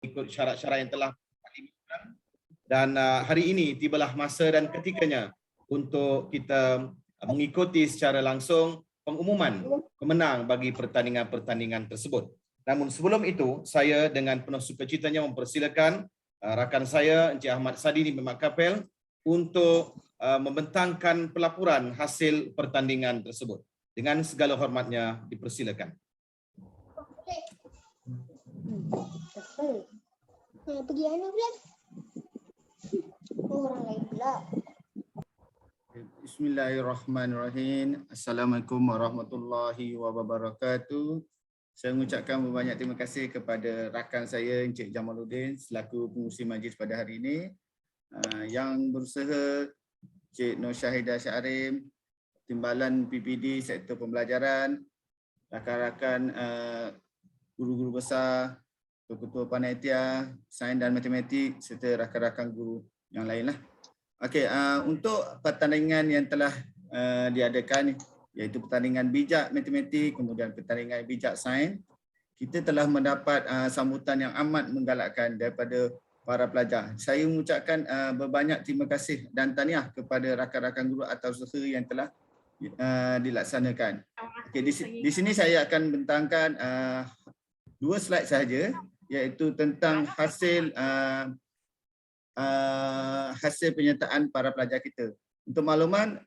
ikut syarat-syarat yang telah dilakukan. Dan hari ini tibalah masa dan ketikanya untuk kita mengikuti secara langsung pengumuman pemenang bagi pertandingan-pertandingan tersebut. Namun sebelum itu, saya dengan penuh sukacitanya mempersilakan rakan saya Encik Ahmad Sadini Pemak Kapel untuk membentangkan pelaporan hasil pertandingan tersebut. Dengan segala hormatnya dipersilakan. Pergi mana pula? Orang lain pula. Bismillahirrahmanirrahim. Assalamualaikum warahmatullahi wabarakatuh. Saya mengucapkan banyak terima kasih kepada rakan saya Encik Jamaluddin selaku pengurusi majlis pada hari ini, yang berusaha Encik Nur Syahidah Syahrim, Timbalan PPD Sektor Pembelajaran, rakan-rakan guru-guru besar, ketua panitia sains dan matematik serta rakan-rakan guru yang lainlah. Okey, untuk pertandingan yang telah diadakan iaitu pertandingan bijak matematik, kemudian pertandingan bijak sains, kita telah mendapat sambutan yang amat menggalakkan daripada para pelajar. Saya mengucapkan berbanyak terima kasih dan tahniah kepada rakan-rakan guru atas usaha yang telah dilaksanakan. Okey, di sini saya akan bentangkan 2 slide sahaja, iaitu tentang hasil hasil penyertaan para pelajar kita. Untuk makluman,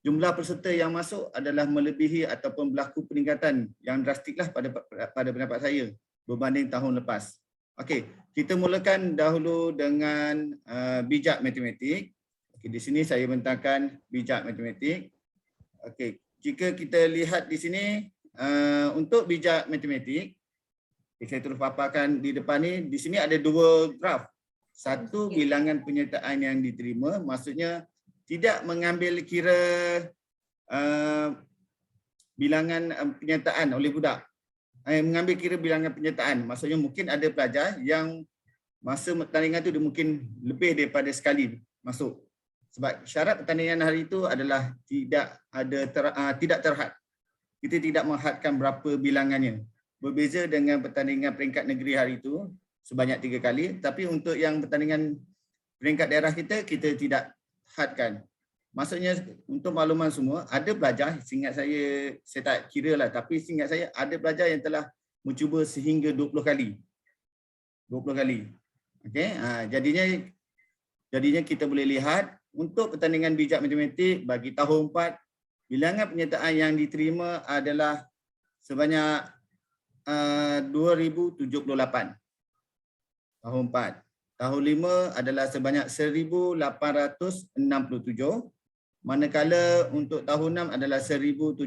jumlah peserta yang masuk adalah melebihi ataupun berlaku peningkatan yang drastiklah pada pendapat saya berbanding tahun lepas. Okey, kita mulakan dahulu dengan bijak matematik. Okey, di sini saya bentangkan bijak matematik. Okey, jika kita lihat di sini untuk bijak matematik, saya terus paparkan di depan ni. Di sini ada 2 graf. Satu, bilangan penyertaan yang diterima, maksudnya tidak mengambil kira bilangan penyertaan oleh budak. Mengambil kira bilangan penyertaan, maksudnya mungkin ada pelajar yang masa pertandingan tu dia mungkin lebih daripada sekali masuk. Sebab syarat pertandingan hari itu adalah tidak terhad. Kita tidak menghadkan berapa bilangannya. Berbeza dengan pertandingan peringkat negeri hari itu sebanyak 3 kali, tapi untuk yang pertandingan peringkat daerah kita tidak hadkan. Maksudnya untuk makluman semua, ada pelajar, seingat saya tak kira lah, tapi seingat saya ada pelajar yang telah mencuba sehingga 20 kali. 20 kali. Okey, jadinya kita boleh lihat untuk pertandingan bijak matematik bagi tahun 4, bilangan penyertaan yang diterima adalah sebanyak 2078. Tahun 4. Tahun 5 adalah sebanyak 1867. Manakala untuk tahun 6 adalah 1706.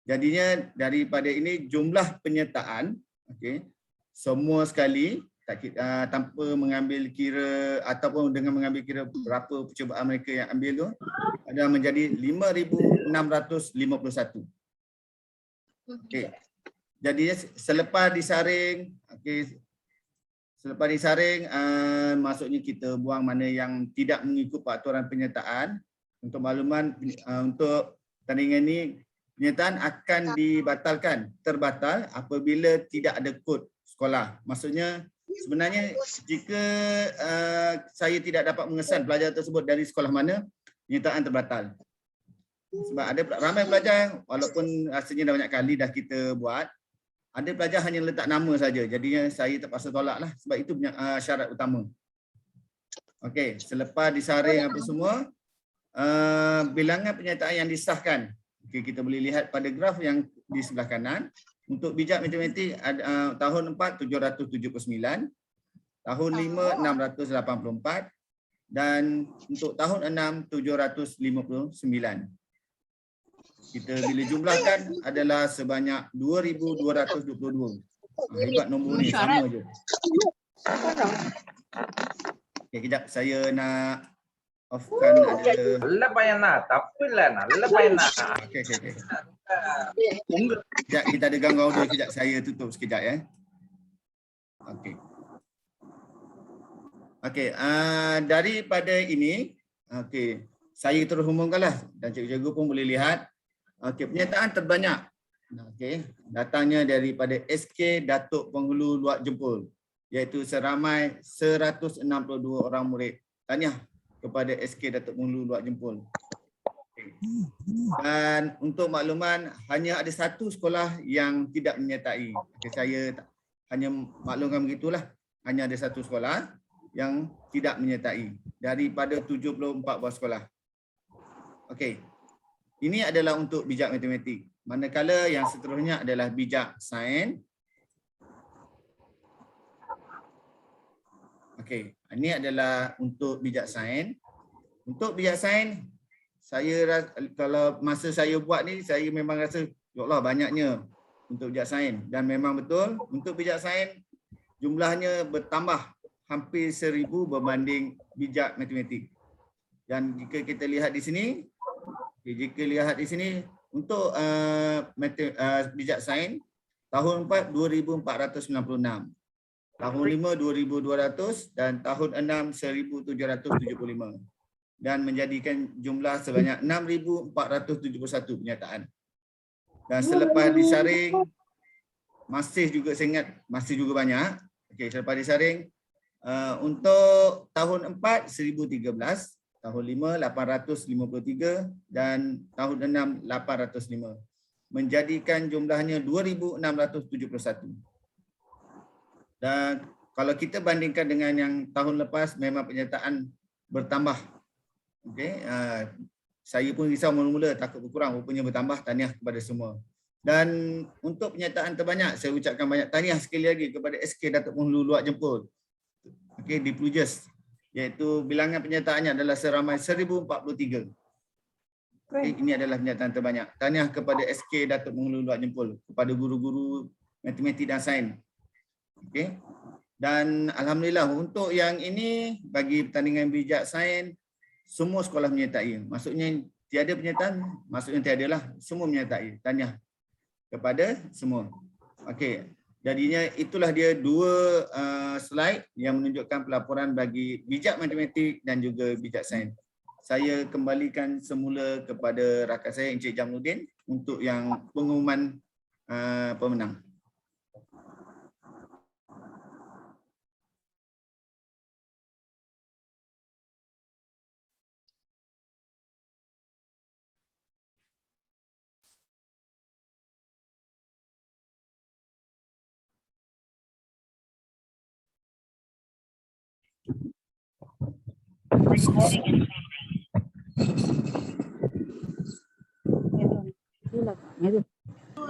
Jadinya daripada ini jumlah penyertaan, okey, semua sekali tanpa mengambil kira ataupun dengan mengambil kira berapa percubaan mereka yang ambil tu, adalah menjadi 5651. Okey. Jadi selepas disaring, okey, selepas disaring, maksudnya kita buang mana yang tidak mengikut peraturan penyertaan. Untuk makluman, untuk pertandingan ini penyertaan akan dibatalkan, terbatal apabila tidak ada kod sekolah. Maksudnya sebenarnya jika saya tidak dapat mengesan pelajar tersebut dari sekolah mana, penyertaan terbatal. Sebab ada ramai pelajar, walaupun rasanya dah banyak kali dah kita buat, ada pelajar hanya letak nama saja. Jadinya saya terpaksa tolak lah, sebab itu syarat utama. Okey, selepas disaring apa semua, bilangan penyertaan yang disahkan. Okey, kita boleh lihat pada graf yang di sebelah kanan. Untuk bijak matematik tahun 4 779, tahun 5 684 dan untuk tahun 6 759. Kita bila jumlahkan adalah sebanyak 2222. Hebat nombor ni, sama je. Okay, kejap saya nak offkan ada. Lebayana, tapi lana, lebayana. Okey. Sekejap kita ada gangguan audio, kejap saya tutup sekejap ya. Okey. Okey, daripada ini, okey, saya terus umumkanlah dan cikgu-cikgu pun boleh lihat. Okey, penyertaan terbanyak Okey, datangnya daripada SK Datuk Penghulu Luak Jempol, iaitu seramai 162 orang murid. Tahniah kepada SK Datuk Penghulu Luak Jempol. Okay. Dan untuk makluman, hanya ada satu sekolah yang tidak menyertai. Okay, saya hanya maklumkan begitulah. Hanya ada satu sekolah yang tidak menyertai daripada 74 buah sekolah. Okey. Ini adalah untuk bijak matematik. Manakala yang seterusnya adalah bijak sains. Okey, ini adalah untuk bijak sains. Untuk bijak sains, saya kalau masa saya buat ni, saya memang rasa ya Allah banyaknya untuk bijak sains, dan memang betul untuk bijak sains jumlahnya bertambah hampir 1000 berbanding bijak matematik. Dan jika kita lihat di sini, untuk bijak sains, tahun 4 2496, tahun 5 2200 dan tahun 6 1775, dan menjadikan jumlah sebanyak 6471 penyataan. Dan selepas disaring masih juga saya ingat masih juga banyak. Okey, selepas disaring untuk tahun 4 1013, tahun 5 853 dan tahun 6 805, menjadikan jumlahnya 2671. Dan kalau kita bandingkan dengan yang tahun lepas, memang penyertaan bertambah. Okey, saya pun risau mula-mula takut berkurang, rupanya bertambah. Tahniah kepada semua. Dan untuk penyertaan terbanyak, saya ucapkan banyak tahniah sekali lagi kepada SK Datuk Penghulu Luak Jempol. Okey, di Plujas, iaitu bilangan penyertaannya adalah seramai 1043. Okay, ini adalah penyertaan terbanyak. Tahniah kepada SK Datuk Penghulu Luak Jempol, kepada guru-guru matematik dan sains. Okey. Dan alhamdulillah untuk yang ini, bagi pertandingan bijak sains, semua sekolah menyertai. Maksudnya tiada penyertaan, maksudnya tiadalah, semua menyertai. Tahniah kepada semua. Okey. Jadinya itulah dia dua slide yang menunjukkan pelaporan bagi bijak matematik dan juga bijak sains. Saya kembalikan semula kepada rakan saya Encik Jamaluddin untuk yang pengumuman pemenang.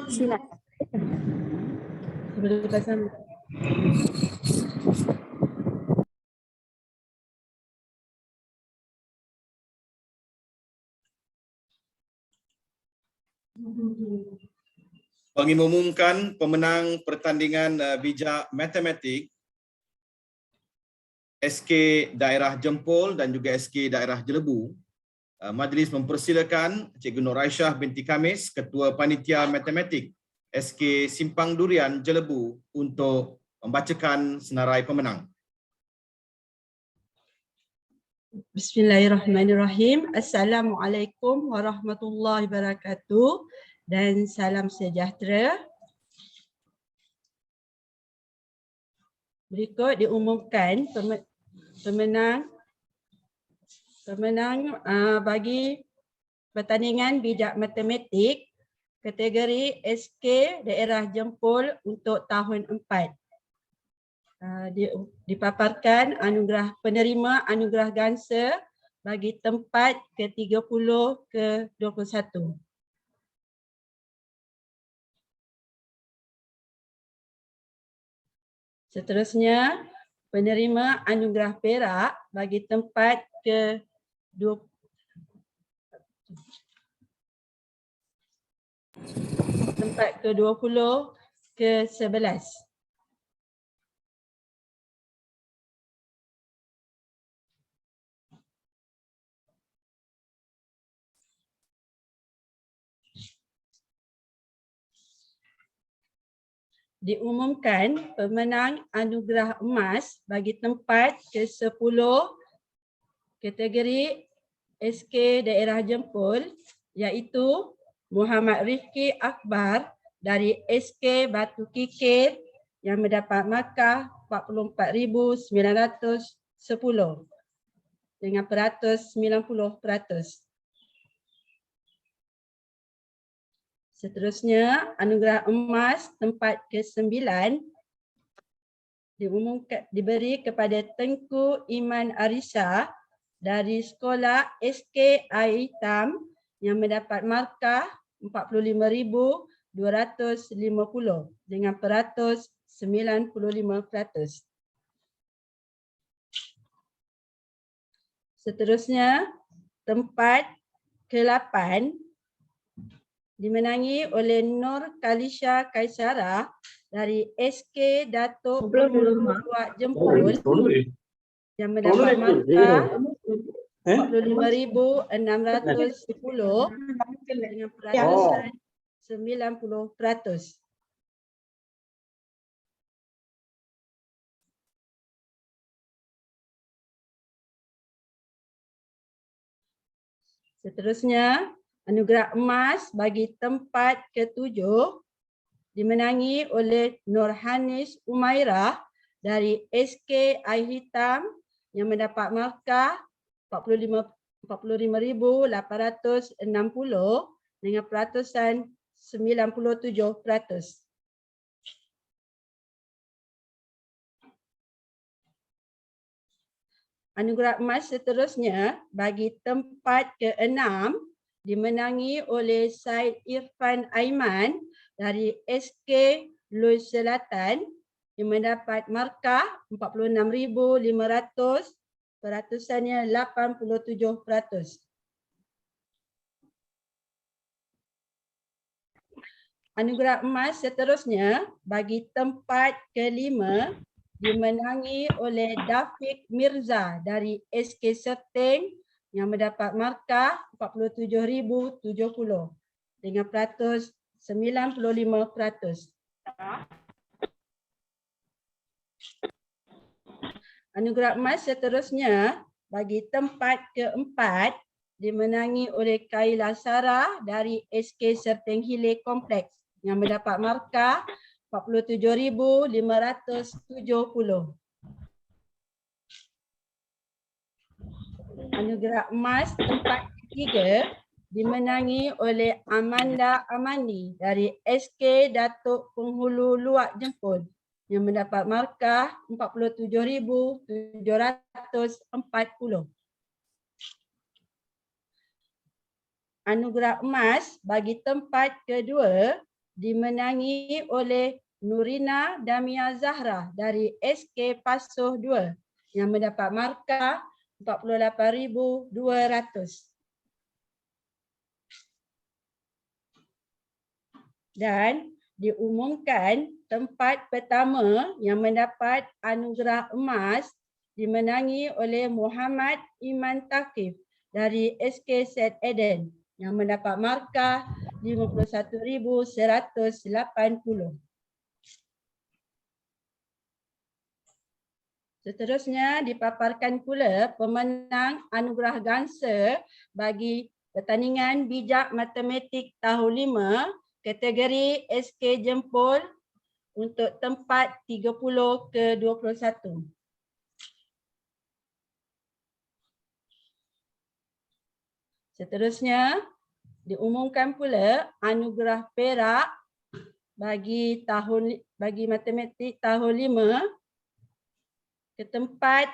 Sila. Boleh pasang. Bagi mengumumkan pemenang pertandingan bijak matematik SK Daerah Jempol dan juga SK Daerah Jelebu, majlis mempersilakan Cikgu Nur Aisyah binti Khamis, Ketua Panitia Matematik SK Simpang Durian Jelebu, untuk membacakan senarai pemenang. Bismillahirrahmanirrahim. Assalamualaikum warahmatullahi wabarakatuh dan salam sejahtera. Berikut diumumkan pemenang bagi pertandingan bijak matematik kategori SK Daerah Jempol untuk tahun 4. Dipaparkan penerima anugerah Gansa bagi tempat ke-30 ke-21. Seterusnya, penerima anugerah perak bagi tempat ke-20 ke-11. Diumumkan pemenang anugerah emas bagi tempat ke-10 kategori SK Daerah Jempol, iaitu Muhammad Rifki Akbar dari SK Batu Kikir yang mendapat markah 44,910 dengan peratus 90%. Seterusnya, anugerah emas tempat ke-9 diberi kepada Tengku Iman Arisa dari sekolah SK Air Hitam yang mendapat markah 45,250 dengan peratus 95%. Seterusnya, tempat ke-8 dimenangi oleh Nur Kalisha Kaisara dari SK Datuk Luak Jempol yang mendapat markah 45,610 dengan peratusan 90%. Seterusnya, anugerah emas bagi tempat ke-7 dimenangi oleh Nurhanis Umairah dari SK Air Hitam yang mendapat markah 45,860 dengan peratusan 97%. Anugerah emas seterusnya bagi tempat ke-6 dimenangi oleh Syed Irfan Aiman dari SK Lui Selatan yang mendapat markah 46,500, peratusannya 87%. Anugerah emas seterusnya bagi tempat ke-5 dimenangi oleh Dafiq Mirza dari SK Serteng yang mendapat markah 47,070 dengan peratus 95%. Anugerah emas seterusnya bagi tempat ke-4 dimenangi oleh Kaila Sarah dari SK Serteng Hilir Kompleks yang mendapat markah 47,570. Anugerah emas tempat ketiga dimenangi oleh Amanda Amani dari SK Datuk Penghulu Luak Jempol yang mendapat markah 47,740. Anugerah emas bagi tempat kedua dimenangi oleh Nurina Damia Zahra dari SK Pasuh 2 yang mendapat markah 48,200. Dan diumumkan tempat pertama yang mendapat anugerah emas dimenangi oleh Muhammad Iman Taqif dari SK St. Eden yang mendapat markah 51,180. Seterusnya dipaparkan pula pemenang anugerah gangsa bagi pertandingan bijak matematik tahun 5 kategori SK Jempol untuk tempat 30 ke 21. Seterusnya diumumkan pula anugerah perak bagi matematik tahun 5 ke tempat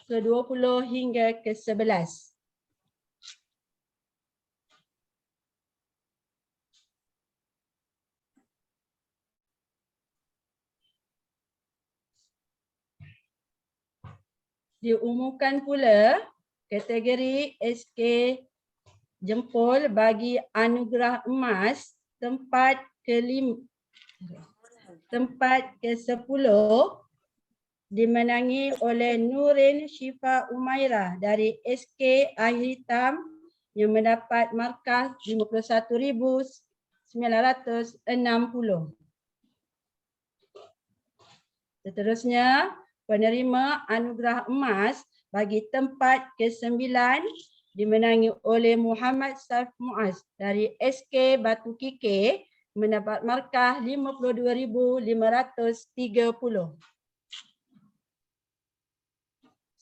ke-20 hingga ke-11. Diumumkan pula kategori SK Jempol bagi anugerah emas tempat ke-10 dimenangi oleh Nurin Syifa Umairah dari SK Air Hitam yang mendapat markah 51,960. Seterusnya, penerima anugerah emas bagi tempat ke-9 dimenangi oleh Muhammad Saif Muaz dari SK Batu Kikir mendapat markah 52,530.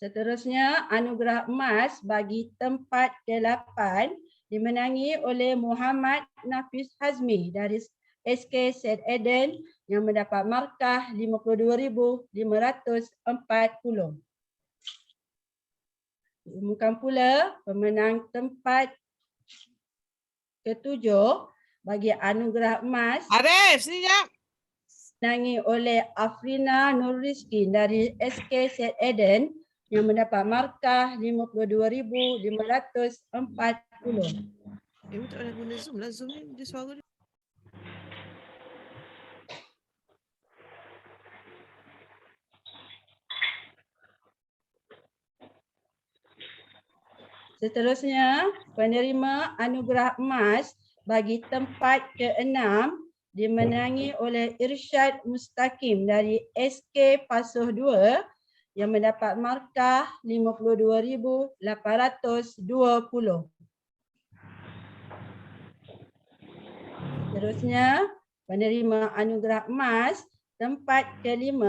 Seterusnya, anugerah emas bagi tempat ke-8 dimenangi oleh Muhammad Nafis Hazmi dari SK St. Eden yang mendapat markah 52,540. Diumumkan pula pemenang tempat ke-7 bagi anugerah emas Arif, sini jap. dimenangi oleh Afrina Nur Rizki dari SK St. Eden yang mendapat markah 52,540. Tak boleh guna Zoom lah. Zoom ni dia suara dia. Seterusnya, penerima anugerah emas bagi tempat ke-6 dimenangi oleh Irsyad Mustaqim dari SK Pasuh 2 yang mendapat markah 52,820. Seterusnya, penerima anugerah emas tempat ke-5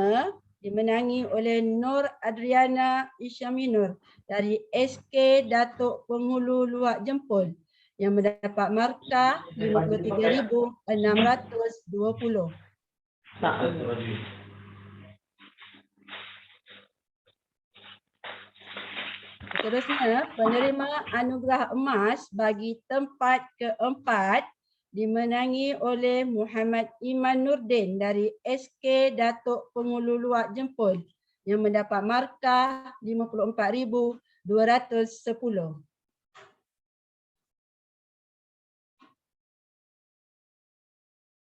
dimenangi oleh Nur Adriana Isyaminur dari SK Datuk Penghulu Luak Jempol yang mendapat markah 53,620. Seterusnya, penerima anugerah emas bagi tempat ke-4 dimenangi oleh Muhammad Iman Nurdin dari SK Datuk Penghulu Luak Jempol yang mendapat markah 54,210.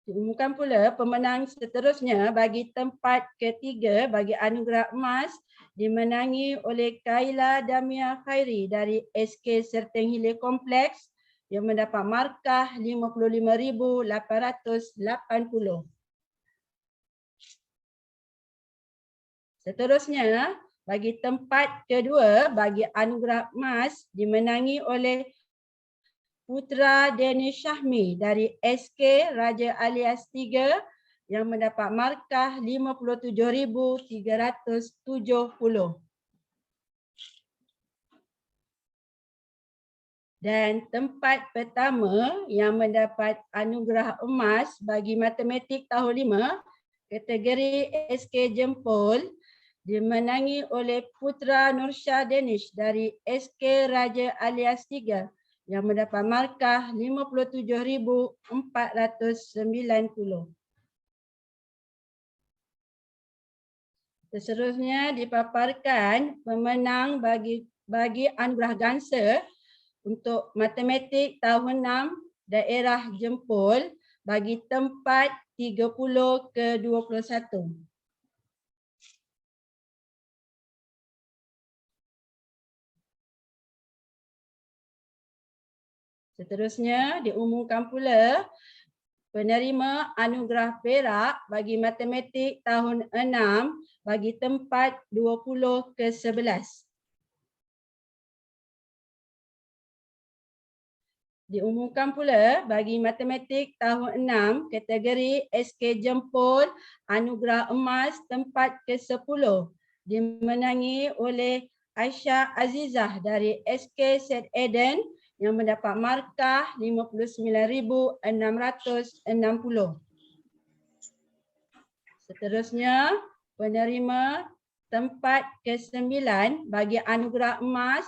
Diumumkan pula pemenang seterusnya bagi tempat ke-3 bagi anugerah emas dimenangi oleh Kaila Damia Khairi dari SK Serteng Hilir Kompleks yang mendapat markah 55,880. Seterusnya, bagi tempat kedua bagi anugerah emas dimenangi oleh Putra Danish Syahmi dari SK Raja Alias 3 yang mendapat markah 57,370. Dan tempat pertama yang mendapat anugerah emas bagi matematik tahun 5 kategori SK Jempol dimenangi oleh Putra Nursyah Danish dari SK Raja Alias 3 yang mendapat markah 57,490. Seterusnya dipaparkan pemenang bagi anugerah Ganser untuk matematik tahun 6 daerah Jempol bagi tempat 30 ke 21. Seterusnya diumumkan pula penerima anugerah perak bagi matematik tahun 6 bagi tempat 20 ke 11. Diumumkan pula bagi matematik tahun 6 kategori SK Jempol anugerah emas tempat ke-10 dimenangi oleh Aisyah Azizah dari SK St. Eden yang mendapat markah 59,660. Seterusnya, penerima tempat ke-9 bagi anugerah emas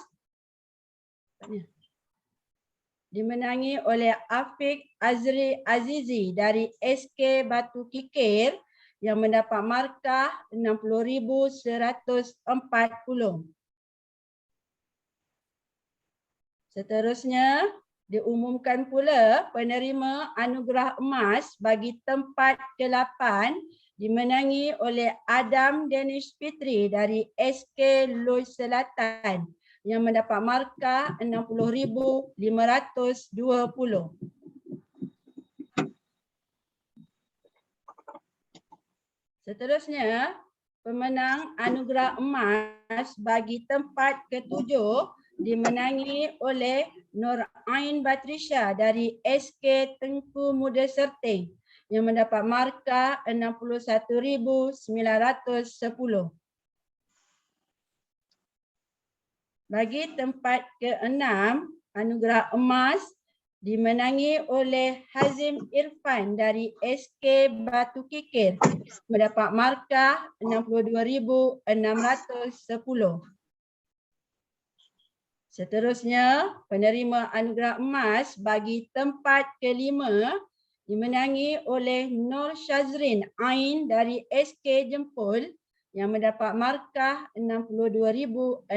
dimenangi oleh Afiq Azri Azizi dari SK Batu Kikir yang mendapat markah 60,140. Seterusnya, diumumkan pula penerima anugerah emas bagi tempat ke-8 dimenangi oleh Adam Danish Fitri dari SK Lui Selatan yang mendapat markah 60,520. Seterusnya, pemenang anugerah emas bagi tempat ke-7 dimenangi oleh Nur Ain Batrisya dari SK Tengku Muda Serteng yang mendapat markah 61,910. Bagi tempat ke-6, anugerah emas dimenangi oleh Hazim Irfan dari SK Batu Kikir mendapat markah 62,610. Seterusnya, penerima anugerah emas bagi tempat ke-5 dimenangi oleh Nur Syazrin Ain dari SK Jempol yang mendapat markah 62,610.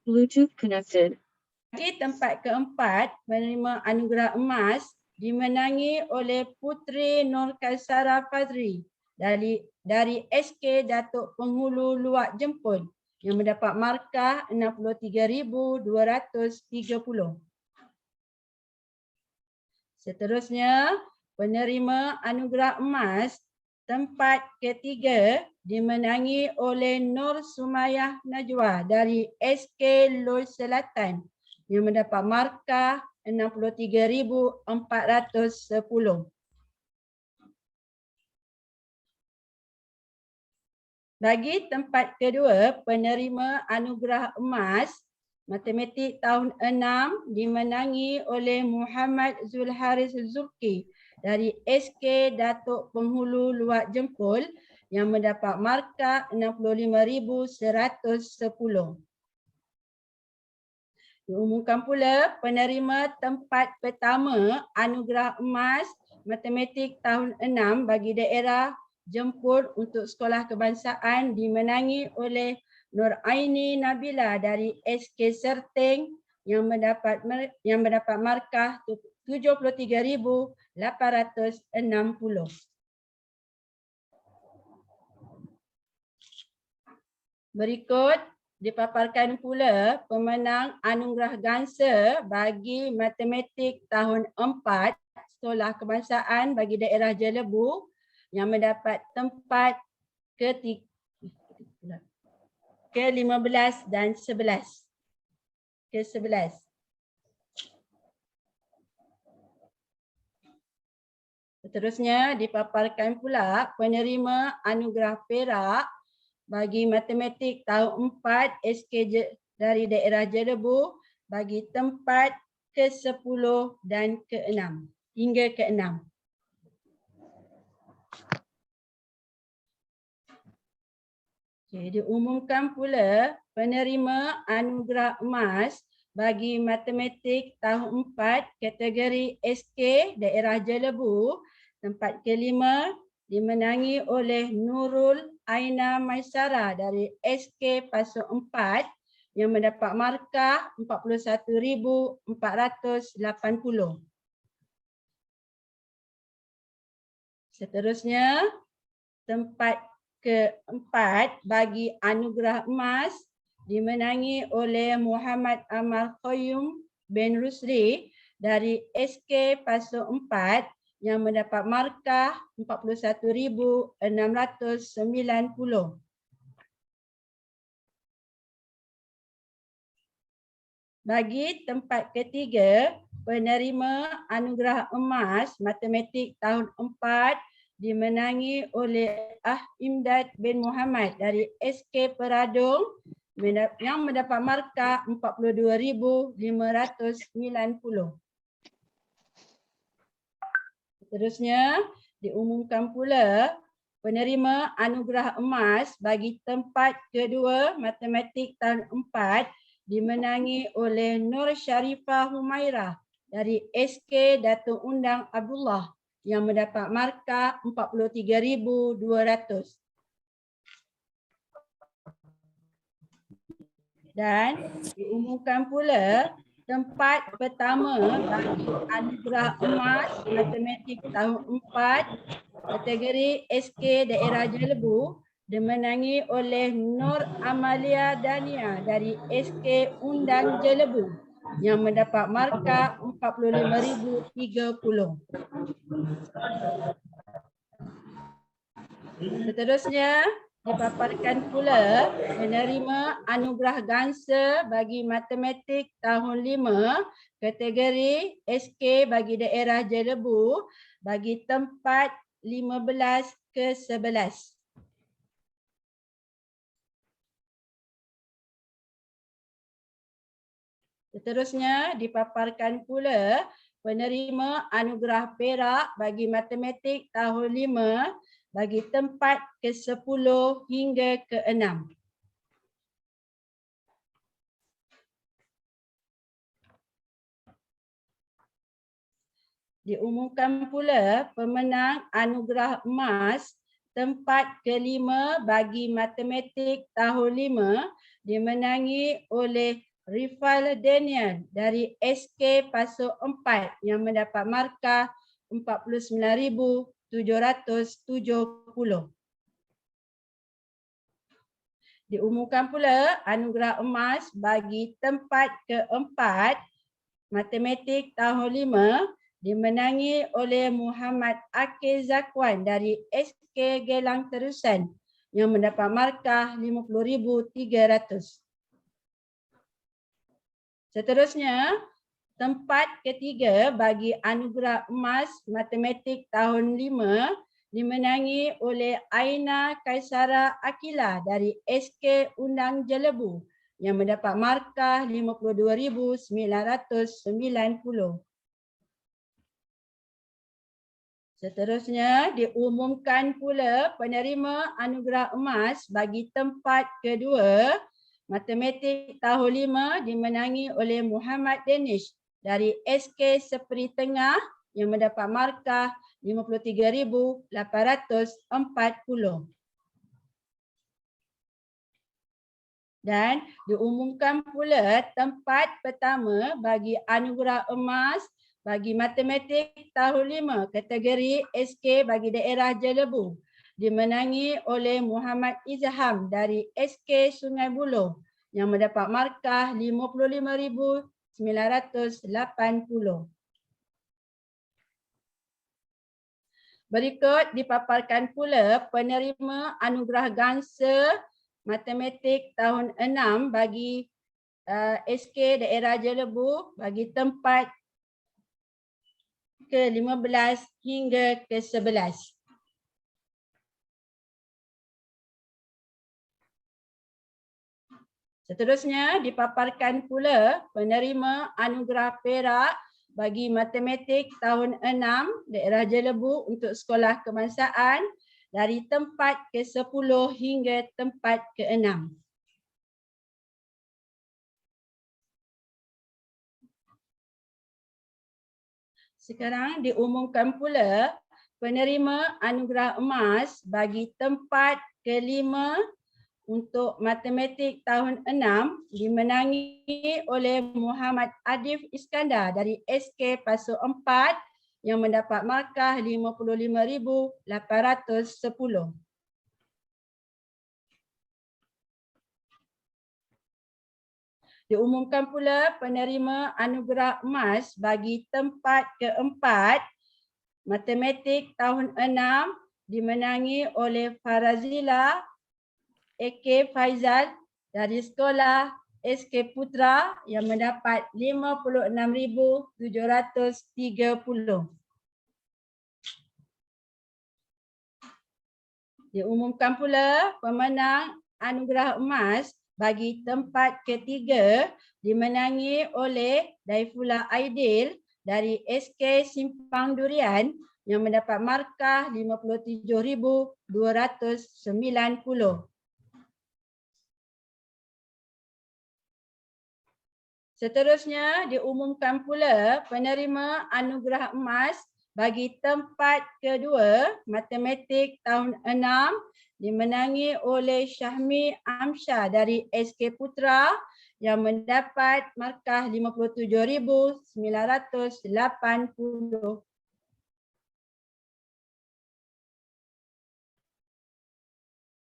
Bluetooth connected. Bagi tempat keempat, penerima anugerah emas dimenangi oleh Putri Nur Kaisara Fazri dari SK Datuk Penghulu Luak Jempol yang mendapat markah 63,230. Seterusnya, penerima anugerah emas tempat ketiga dimenangi oleh Nur Sumayah Najwa dari SK Loi Selatan yang mendapat markah 63,410. Bagi tempat kedua, penerima anugerah emas matematik tahun 6 dimenangi oleh Muhammad Zulharis Zulki dari SK Datuk Penghulu Luak Jempol yang mendapat markah 65,110. Diumumkan pula penerima tempat pertama anugerah emas matematik tahun 6 bagi daerah Jempol untuk sekolah kebangsaan dimenangi oleh Nur Aini Nabila dari SK Serteng yang mendapat markah 73,860. Berikut dipaparkan pula pemenang anugerah Ganser bagi matematik tahun 4 sekolah kebangsaan bagi daerah Jelebu yang mendapat tempat ke-15 dan 11. Ke-11. Seterusnya dipaparkan pula penerima anugerah perak bagi matematik tahun 4 SK dari daerah Jelebu bagi tempat ke-10 dan ke-6 hingga ke-6. Diumumkan pula penerima anugerah emas bagi matematik tahun 4 kategori SK daerah Jelebu tempat ke-5 dimenangi oleh Nurul Aina Maisara dari SK Pasuk 4 yang mendapat markah 41,480. Seterusnya, tempat keempat bagi anugerah emas dimenangi oleh Muhammad Amal Qayyum bin Rusli dari SK Pasuk 4 yang mendapat markah 41,690. Bagi tempat ketiga, penerima anugerah emas matematik tahun 4 dimenangi oleh Imdad bin Muhammad dari SK Peradung yang mendapat markah 42,590. Seterusnya, diumumkan pula penerima anugerah emas bagi tempat kedua matematik tahun 4 dimenangi oleh Nur Syarifah Humairah dari SK Datuk Undang Abdullah yang mendapat markah 43,200. Dan diumumkan pula tempat pertama bagi anugerah emas matematik tahun 4 kategori SK daerah Jelebu dimenangi oleh Nur Amalia Dania dari SK Undang Jelebu yang mendapat markah 45,030. Seterusnya dipaparkan pula penerima anugerah Ganser bagi matematik tahun 5 kategori SK bagi daerah Jelebu bagi tempat 15 ke 11. Seterusnya dipaparkan pula penerima anugerah Perak bagi matematik tahun 5 bagi tempat ke-10 hingga ke-6. Diumumkan pula pemenang anugerah emas tempat ke-5 bagi matematik tahun 5 dimenangi oleh Rifal Daniel dari SK Pasu 4 yang mendapat markah 49,770. Diumumkan pula anugerah emas bagi tempat ke-4 matematik tahun 5 dimenangi oleh Muhammad Akil Zakwan dari SK Gelang Terusan yang mendapat markah 50,300. Seterusnya, tempat ketiga bagi anugerah emas matematik tahun 5 dimenangi oleh Aina Kaisara Akila dari SK Undang Jelebu yang mendapat markah 52,990. Seterusnya diumumkan pula penerima anugerah emas bagi tempat kedua matematik tahun 5 dimenangi oleh Muhammad Danish dari SK Seperi Tengah yang mendapat markah 53,840. Dan diumumkan pula tempat pertama bagi anugerah emas bagi matematik tahun 5 kategori SK bagi daerah Jelebu dimenangi oleh Muhammad Izham dari SK Sungai Buloh yang mendapat markah 55,980. Berikut dipaparkan pula penerima anugerah Ganser matematik tahun 6 bagi SK daerah Jelebu bagi tempat ke-15 hingga ke-11. Seterusnya dipaparkan pula penerima anugerah Perak bagi matematik tahun 6 daerah Jelebu untuk sekolah kebangsaan dari tempat ke-10 hingga tempat ke-6. Sekarang diumumkan pula penerima anugerah emas bagi tempat ke-5 untuk matematik tahun 6 dimenangi oleh Muhammad Adif Iskandar dari SK Pasu 4 yang mendapat markah 55,810. Diumumkan pula penerima anugerah emas bagi tempat ke-4 matematik tahun 6 dimenangi oleh Farazila AK Faizal dari sekolah SK Putra yang mendapat 56,730. Diumumkan pula pemenang anugerah emas bagi tempat ketiga dimenangi oleh Daifullah Aidil dari SK Simpang Durian yang mendapat markah 57,290. Seterusnya diumumkan pula penerima anugerah emas bagi tempat kedua matematik tahun 6 dimenangi oleh Syahmi Amsyah dari SK Putra yang mendapat markah 57,980.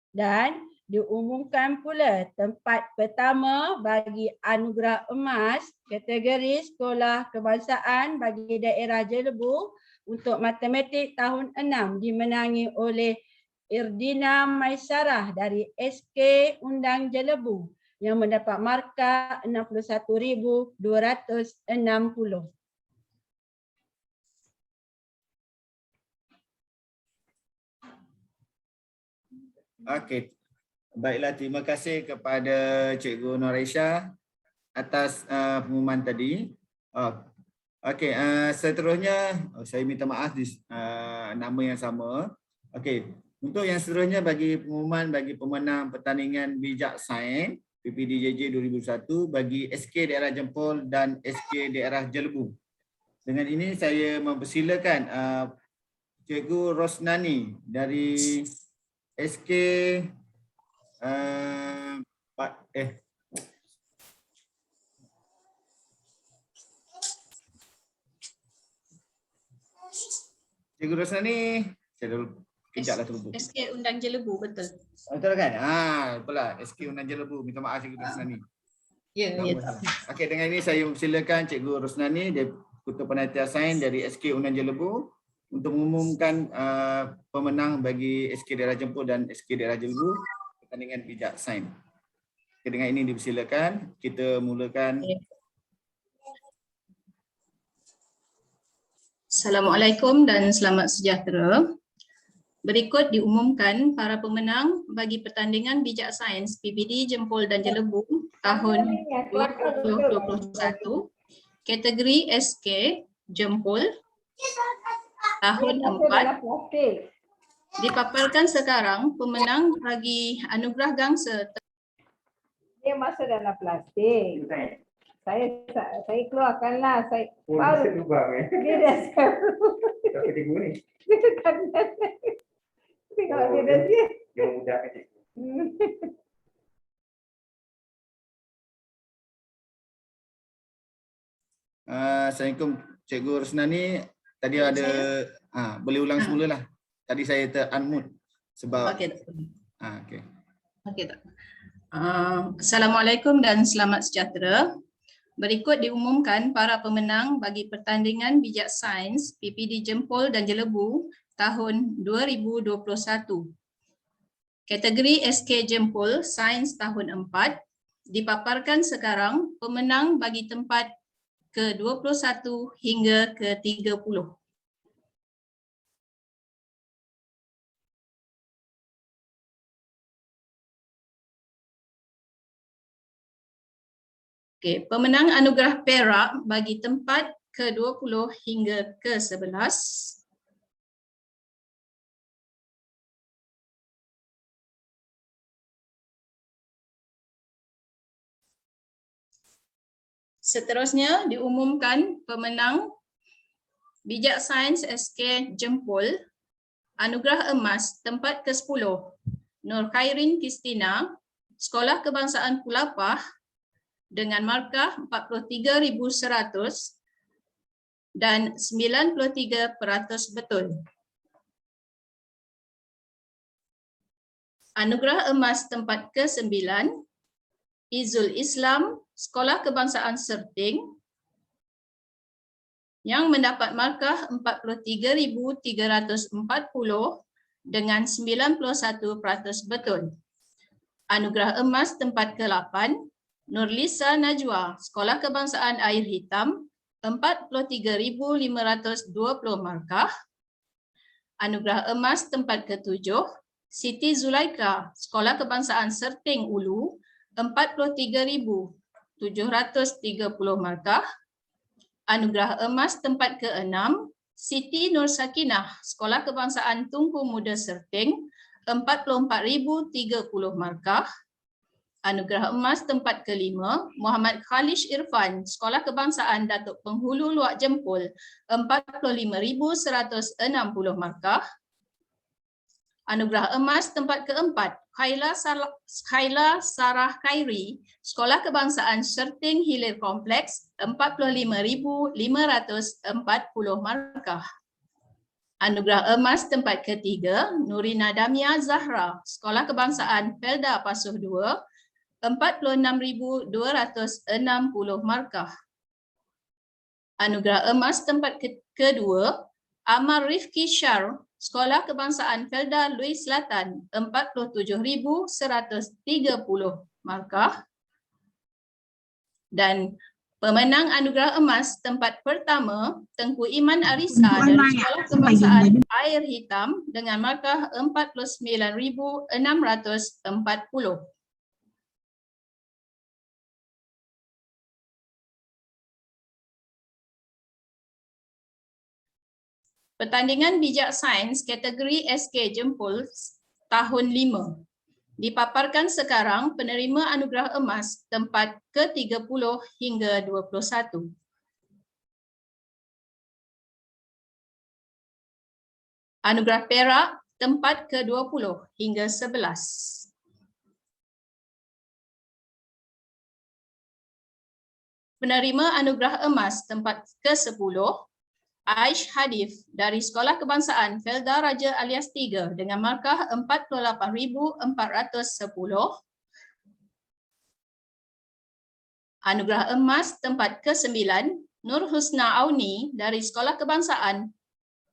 Dan diumumkan pula tempat pertama bagi anugerah emas kategori sekolah kebangsaan bagi daerah Jelebu untuk matematik tahun 6 dimenangi oleh Irdina Maisarah dari SK Undang Jelebu yang mendapat markah 61,260. Okey. Baiklah, terima kasih kepada Cikgu Noresha atas pengumuman tadi. Okey, seterusnya saya minta maaf di nama yang sama. Okey, untuk yang seterusnya bagi pengumuman bagi pemenang pertandingan bijak sains PPDJJ 2021 bagi SK Daerah Jempol dan SK Daerah Jelebu. Dengan ini saya mempersilakan Cikgu Rosnani dari SK Cikgu Rosnani, saya dulu kejaplah terlupa. SK Undang Jelebu, betul. Betul kan? Betul lah. SK Undang Jelebu. Minta maaf Cikgu Rosnani. Ya, Okey, dengan ini saya mempersilakan Cikgu Rosnani, Ketua Panitia Sains dari SK Undang Jelebu untuk mengumumkan pemenang bagi SK Daerah Jempol dan SK Daerah Jelebu pertandingan bijak sains. Okay, dengan ini dipersilakan kita mulakan. Assalamualaikum dan selamat sejahtera. Berikut diumumkan para pemenang bagi pertandingan bijak sains PPD Jempol dan Jelebu tahun 2021 kategori SK Jempol tahun 4. Dipaparkan sekarang pemenang bagi anugerah gangsa. Dia masuk dalam plastik. Saya keluarkanlah. Saya baru. Dia dah sekarang. Tapi di ni. Tengok dia dah dia. Dia memudahkan cikgu. Assalamualaikum Cikgu Rosnani. Tadi ada boleh ulang semula lah. Tadi saya ter-unmute sebab Okey. okey. Okey tak. Assalamualaikum dan selamat sejahtera. Berikut diumumkan para pemenang bagi pertandingan bijak sains PPD Jempol dan Jelebu tahun 2021. Kategori SK Jempol Sains tahun 4 dipaparkan sekarang pemenang bagi tempat ke-21 hingga ke-30. Okey, pemenang anugerah perak bagi tempat ke-20 hingga ke-11 seterusnya diumumkan pemenang bijak sains SK Jempol anugerah emas tempat ke-10 Nur Khairin Kristina Sekolah Kebangsaan Pulapah dengan markah 43,100 dan 93% betul. Anugerah emas tempat ke-9 Izul Islam Sekolah Kebangsaan Serting yang mendapat markah 43,340 dengan 91% betul. Anugerah emas tempat ke-8 Nurlisa Najwa, Sekolah Kebangsaan Air Hitam, 43,520 markah. Anugerah emas tempat ke-7, Siti Zulaika, Sekolah Kebangsaan Serting Ulu, 43,730 markah. Anugerah emas tempat ke-6, Siti Nur Sakinah, Sekolah Kebangsaan Tunku Muda Serting, 44,030 markah. Anugerah emas tempat ke-5, Muhammad Khalish Irfan, Sekolah Kebangsaan Datuk Penghulu Luak Jempol, 45,160 markah. Anugerah emas tempat ke-4, Khaila Sarah Khairi, Sekolah Kebangsaan Serting Hilir Kompleks, 45,540 markah. Anugerah emas tempat ke-3, Nurina Damia Zahra, Sekolah Kebangsaan Felda Pasuh 2, 46,260 markah. Anugerah emas tempat kedua, Amar Rifki Syar, Sekolah Kebangsaan Felda Louis Selatan 47,130 markah. Dan pemenang anugerah emas tempat pertama Tengku Iman Arisa dari Sekolah Kebangsaan Air Hitam dengan markah 49,640. Pertandingan bijak sains kategori SK Jempol tahun 5. Dipaparkan sekarang penerima anugerah emas tempat ke-30 hingga 21. Anugerah perak tempat ke-20 hingga 11. Penerima anugerah emas tempat ke-10 Aish Hadif dari Sekolah Kebangsaan Felda Raja Alias 3 dengan markah 48,410. Anugerah emas tempat ke-9 Nur Husna Auni dari Sekolah Kebangsaan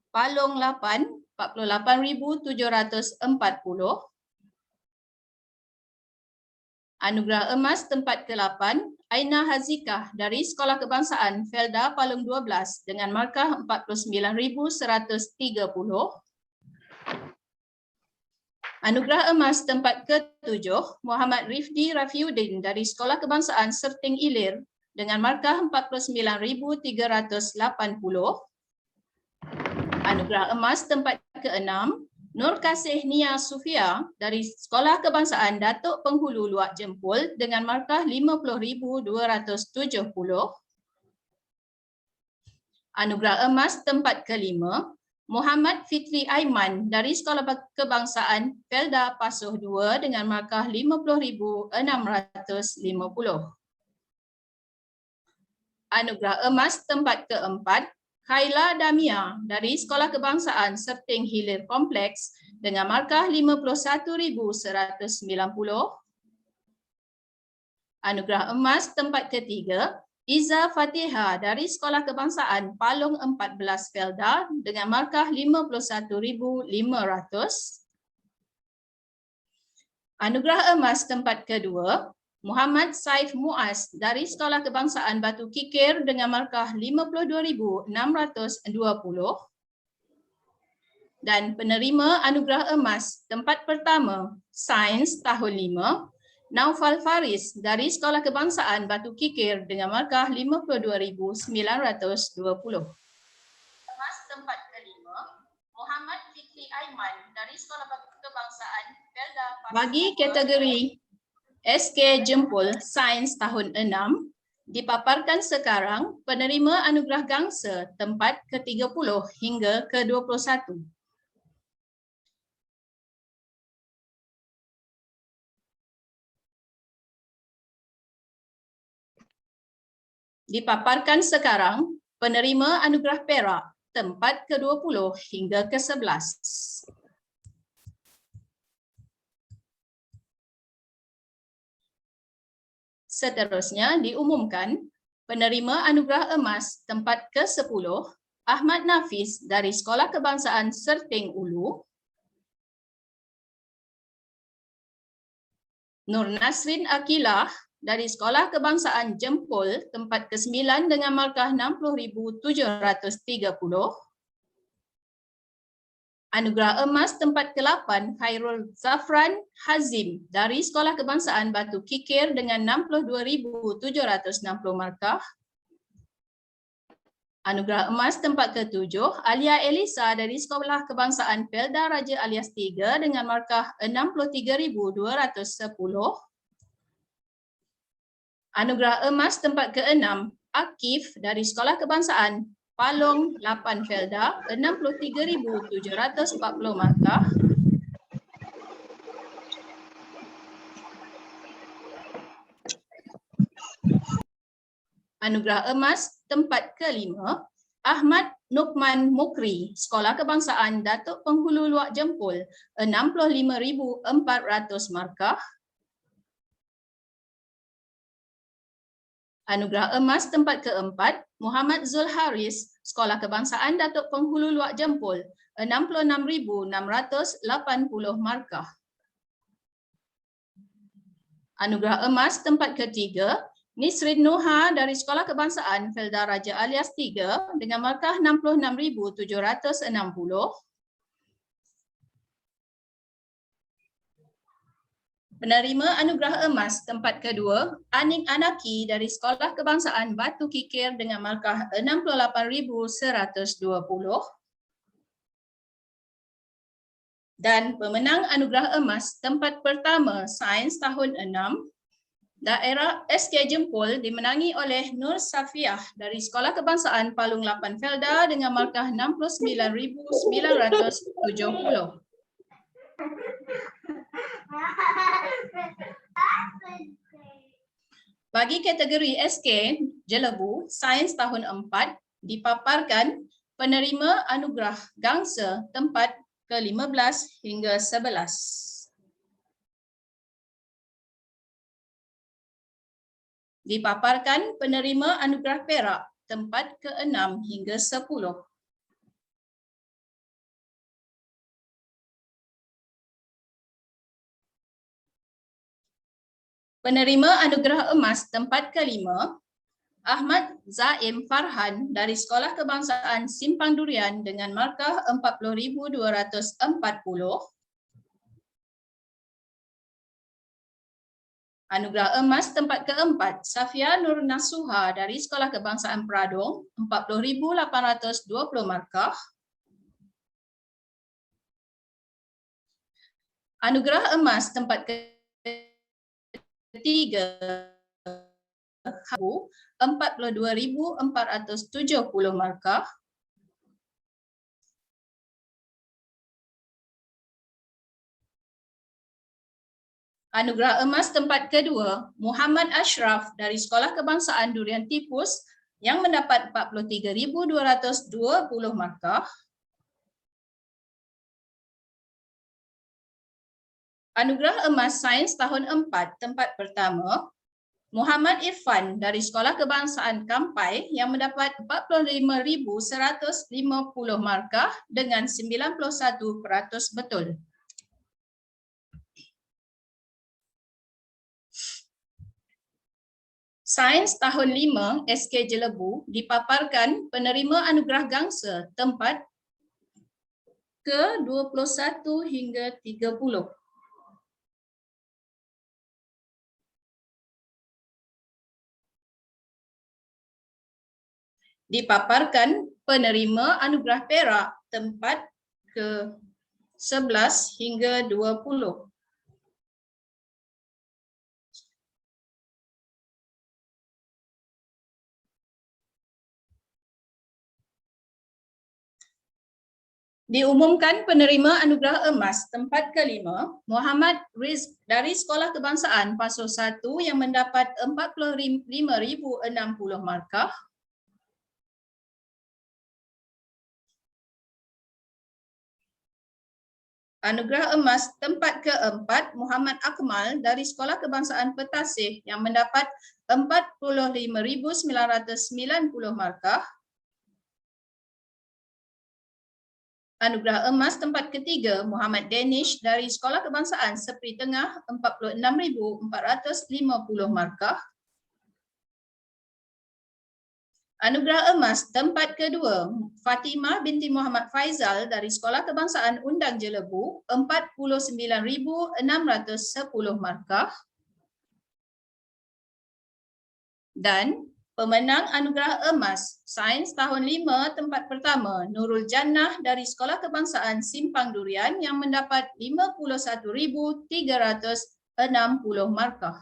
Palong 8 48,740. Anugerah emas tempat ke-8 Aina Hazikah dari Sekolah Kebangsaan Felda Palung 12 dengan markah 49,130. Anugerah emas tempat ke-7 Muhammad Rifdi Rafiuddin dari Sekolah Kebangsaan Serting Ilir dengan markah 49,380. Anugerah emas tempat ke-6 Nur Kasih Nia Sufia dari Sekolah Kebangsaan Datuk Penghulu Luak Jempol dengan markah 50,270. Anugerah emas tempat ke-5 Muhammad Fitri Aiman dari Sekolah Kebangsaan Felda Pasuh 2 dengan markah 50,650. Anugerah emas tempat ke-4 Khaila Damia dari Sekolah Kebangsaan Serting Hilir Kompleks dengan markah 51,190. Anugerah emas tempat ke-3 Iza Fatiha dari Sekolah Kebangsaan Palung 14 Felda dengan markah 51,500. Anugerah emas tempat kedua Muhammad Saif Muaz dari Sekolah Kebangsaan Batu Kikir dengan markah 52,620. Dan penerima anugerah emas tempat pertama Sains tahun 5 Naufal Faris dari Sekolah Kebangsaan Batu Kikir dengan markah 52,920. Emas tempat kelima Muhammad Fikri Aiman dari Sekolah Kebangsaan Felda. Bagi kategori SK Jempol Sains tahun 6 dipaparkan sekarang penerima anugerah gangsa tempat ke-30 hingga ke-21. Dipaparkan sekarang penerima anugerah perak tempat ke-20 hingga ke-11. Seterusnya diumumkan penerima anugerah emas tempat ke-10 Ahmad Nafis dari Sekolah Kebangsaan Serting Ulu, Nur Nasrin Akilah dari Sekolah Kebangsaan Jempol tempat ke-9 dengan markah 60,730. Anugerah emas tempat ke-8 Khairul Zafran Hazim dari Sekolah Kebangsaan Batu Kikir dengan 62,760 markah. Anugerah emas tempat ke-7 Alia Elisa dari Sekolah Kebangsaan Felda Raja Alias 3 dengan markah 63,210. Anugerah emas tempat ke-6 Akif dari Sekolah Kebangsaan Palong 8 Felda 63,740 markah. Anugerah emas tempat ke-5 Ahmad Nukman Mukri Sekolah Kebangsaan Datuk Penghulu Luak Jempol 65,400 markah. Anugerah emas tempat keempat, Muhammad Zul Haris, Sekolah Kebangsaan Datuk Penghulu Luak Jempol, 66,680 markah. Anugerah emas tempat ketiga, Nisrin Nuha dari Sekolah Kebangsaan Felda Raja Alias 3 dengan markah 66,760. Penerima anugerah emas tempat kedua, Anik Anaki dari Sekolah Kebangsaan Batu Kikir dengan markah 68,120. Dan pemenang anugerah emas tempat pertama Sains tahun 6, daerah SK Jempol dimenangi oleh Nur Safiah dari Sekolah Kebangsaan Palung 8 Felda dengan markah 69,970. Bagi kategori SK Jelebu Sains tahun 4 dipaparkan penerima anugerah gangsa tempat ke-15 hingga 11. Dipaparkan penerima anugerah perak tempat ke-6 hingga 10. Penerima anugerah emas tempat ke-5, Ahmad Zaim Farhan dari Sekolah Kebangsaan Simpang Durian dengan markah 40,240. Anugerah emas tempat keempat, Safia Nur Nasuha dari Sekolah Kebangsaan Peradong, 40,820 markah. Anugerah emas tempat ketiga, 42,470 markah. Anugerah emas tempat kedua, Muhammad Ashraf dari Sekolah Kebangsaan Durian Tipus yang mendapat 43,220 markah. Anugerah emas Sains tahun 4 tempat pertama, Muhammad Irfan dari Sekolah Kebangsaan Kampai yang mendapat 45,150 markah dengan 91% betul. Sains tahun 5 SK Jelebu dipaparkan penerima anugerah gangsa tempat ke-21 hingga 30. Dipaparkan penerima anugerah perak tempat ke-11 hingga 20. Diumumkan penerima anugerah emas tempat ke-5, Muhammad Rizq dari Sekolah Kebangsaan Pasul 1 yang mendapat 45,060 markah. Anugerah emas tempat ke-4, Muhammad Akmal dari Sekolah Kebangsaan Petasih yang mendapat 45,990 markah. Anugerah emas tempat ketiga, Muhammad Danish dari Sekolah Kebangsaan Sepri Tengah, 46,450 markah. Anugerah emas tempat kedua, Fatimah binti Muhammad Faizal dari Sekolah Kebangsaan Undang Jelebu, 49,610 markah. Dan pemenang anugerah emas Sains tahun 5 tempat pertama, Nurul Jannah dari Sekolah Kebangsaan Simpang Durian yang mendapat 51,360 markah.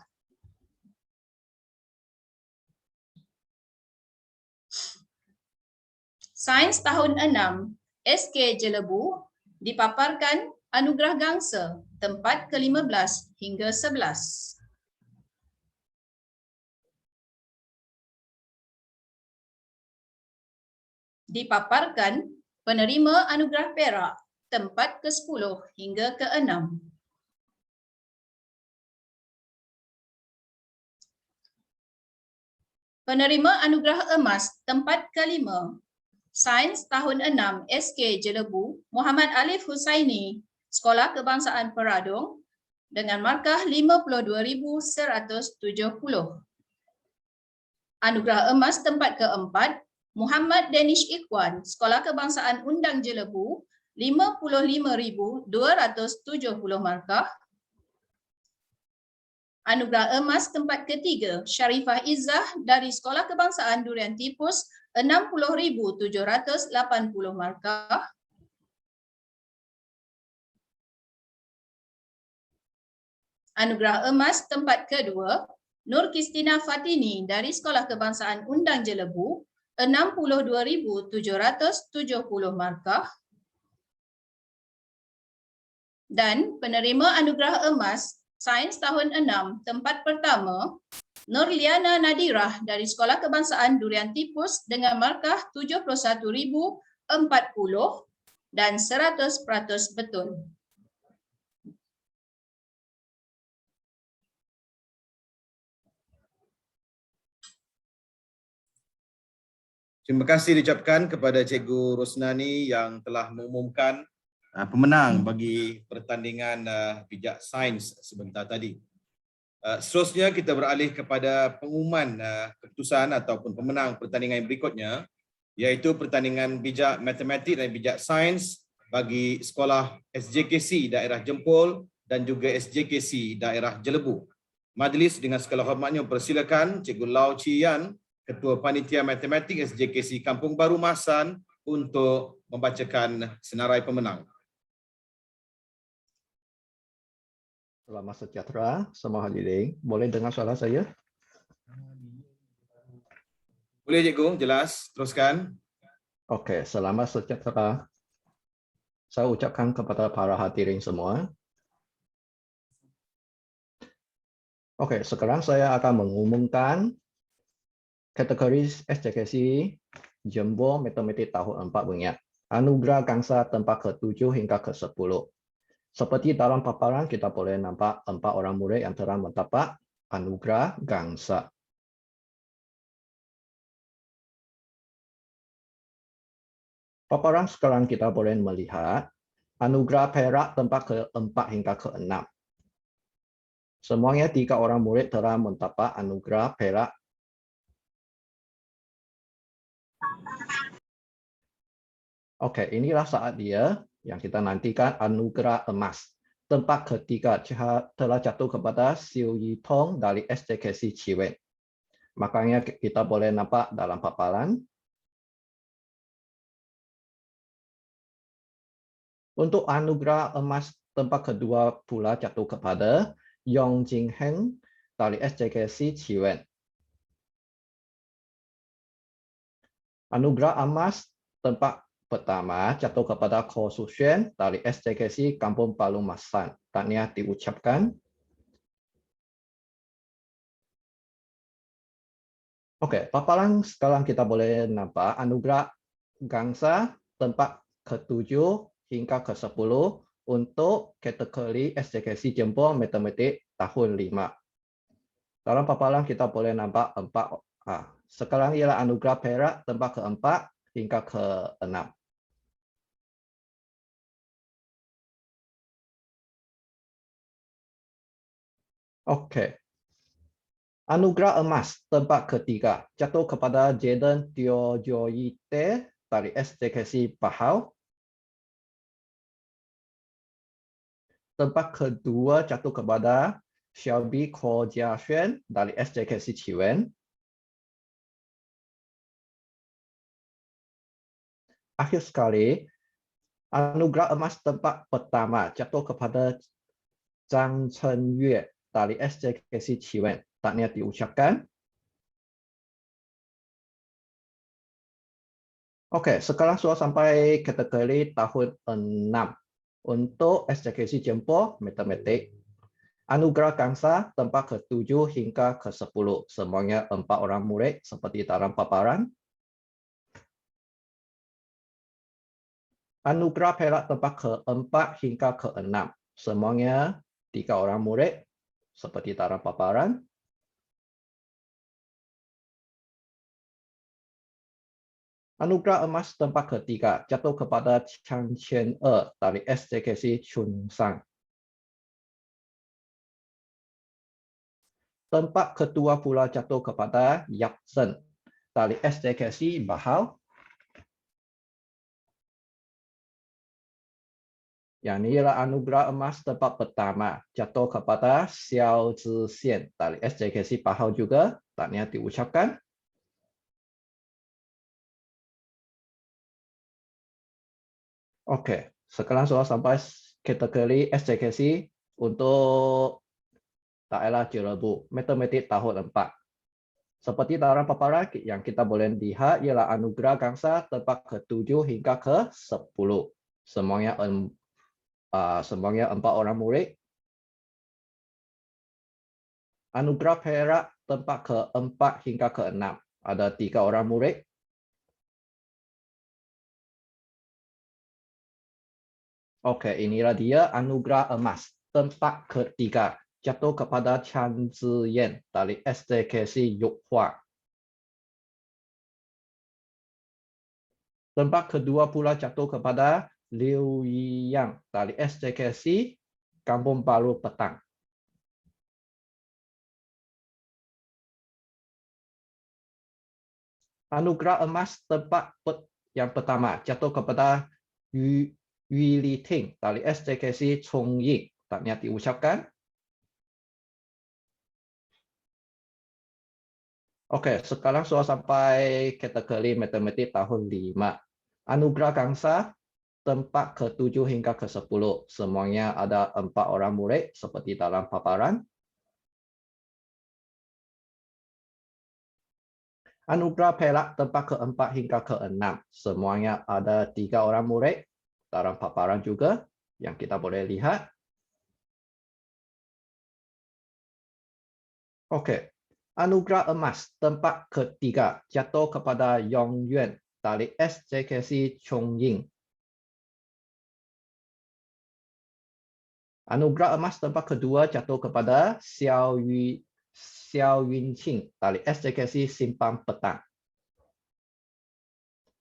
Sains tahun 6 SK Jelebu dipaparkan anugerah gangsa tempat ke-15 hingga 11. Dipaparkan penerima anugerah perak tempat ke-10 hingga ke-6. Penerima anugerah emas tempat kelima, Sains tahun 6 SK Jelebu, Muhammad Alif Husaini, Sekolah Kebangsaan Peradung dengan markah 52,170. Anugerah emas tempat keempat, Muhammad Danish Ikhwan, Sekolah Kebangsaan Undang Jelebu, 55,270 markah. Anugerah emas tempat ketiga, Syarifah Izzah dari Sekolah Kebangsaan Durian Tipus, 60,780 markah. Anugerah emas tempat kedua, Nur Kistina Fatini dari Sekolah Kebangsaan Undang Jelebu, 62,770 markah. Dan penerima anugerah emas Sains tahun 6 tempat pertama, Nur Liana Nadirah dari Sekolah Kebangsaan Durian Tipus dengan markah 71,040 dan 100% betul. Terima kasih diucapkan kepada Cikgu Rosnani yang telah mengumumkan pemenang bagi pertandingan bijak sains sebentar tadi. Seterusnya kita beralih kepada pengumuman keputusan ataupun pemenang pertandingan yang berikutnya, iaitu pertandingan bijak matematik dan bijak sains bagi sekolah SJKC daerah Jempol dan juga SJKC daerah Jelebu. Majlis dengan segala hormatnya mempersilakan Cikgu Lau Chi Yan, Ketua Panitia Matematik SJKC Kampung Baru Masan untuk membacakan senarai pemenang. Selamat sejahtera semua hadirin. Boleh dengar suara saya? Boleh Cikgu, jelas. Teruskan. Okey, selamat sejahtera. Saya ucapkan kepada para hadirin semua. Okey, sekarang saya akan mengumumkan kategori SJKC Jember Matematik tahun 4 bunyi. Anugerah Gangsa tempat ke-7 hingga ke-10. Seperti dalam paparan, kita boleh nampak 4 orang murid yang telah mendapat anugerah Gangsa. Paparan sekarang kita boleh melihat anugerah perak tempat ke-4 hingga ke-6. Semuanya 3 orang murid telah mendapat anugerah perak. Okey, inilah saat dia yang kita nantikan anugerah emas. Tempat ketiga telah jatuh kepada Siu Yi Tong dari SJKC Ciwen. Makanya kita boleh nampak dalam paparan. Untuk anugerah emas tempat kedua pula jatuh kepada Yong Jing Heng dari SJKC Ciwen. Anugerah emas tempat pertama jatuh kepada Ko Su Xuan dari SJKC Kampung Baru Masan. Tahniah diucapkan. Okey, paparan sekarang kita boleh nampak anugerah Gangsa tempat ke-7 hingga ke-10 untuk kategori SJKC Jempol Matematik tahun 5. Dalam paparan kita boleh nampak 4. Sekarang ialah anugerah perak tempat ke-4 hingga ke-6. Okey. Anugerah emas tempat ketiga jatuh kepada Jaden Teo Joy Te dari SJKC Pahau. Tempat kedua jatuh kepada Shelby Ko Jia Xuan dari SJKC Ciwen. Akhir sekali, anugerah emas tempat pertama jatuh kepada Zhang Chen Yue dari SJKC Ciwen. Tahniah diucapkan. Okey, sekarang sudah sampai kategori tahun 6 untuk SJKC Jempol Matematik. Anugerah Gangsa tempat ke-7 hingga ke-10. Semuanya 4 orang murid seperti dalam paparan. Anugerah perak tempat ke-4 hingga ke-6. Semuanya 3 orang murid seperti dalam paparan. Anugerah emas tempat ketiga jatuh kepada Chang Chen dari SJKC Chunsang. Tempat kedua pula jatuh kepada Yap Zhen dari SJKC Bahau. Yang ini adalah anugerah emas tempat pertama jatuh kepada Xiao Zhixian dari SJKC Bahau juga. Tahniah diucapkan. Oke, sekarang sudah sampai kategori SJKC untuk daerah Jerebu, matematik tahun 4. Seperti dalam paparan yang kita boleh lihat ialah anugerah gangsa tempat ke-7 hingga ke-10. Semuanya 4 orang murid. Anugerah perak tempat ke-4 hingga ke-6 ada 3 orang murid. Oke, inilah dia anugerah emas tempat ketiga jatuh kepada Chan Ziyan dari SJKC Yuhua. Tempat kedua pula jatuh kepada Liu Yiyang dari SJKC Kampung Baru Petang. Anugerah emas tempat yang pertama jatuh kepada Yu Liting dari SJKC Chongying. Tahniah diucapkan. Oke, sekarang sudah sampai kategori matematik tahun 5. Anugerah gangsa tempat ke-7 hingga ke-10. Semuanya ada 4 orang murid seperti dalam paparan. Anugerah perak tempat ke-4 hingga ke-6. Semuanya ada 3 orang murid dalam paparan juga yang kita boleh lihat. Oke. Anugerah emas tempat ketiga jatuh kepada Yong Yuan dari SJKC Chongying. Anugerah emas tempat kedua jatuh kepada Xiao Yunqing dari SJKC Simpang Petang.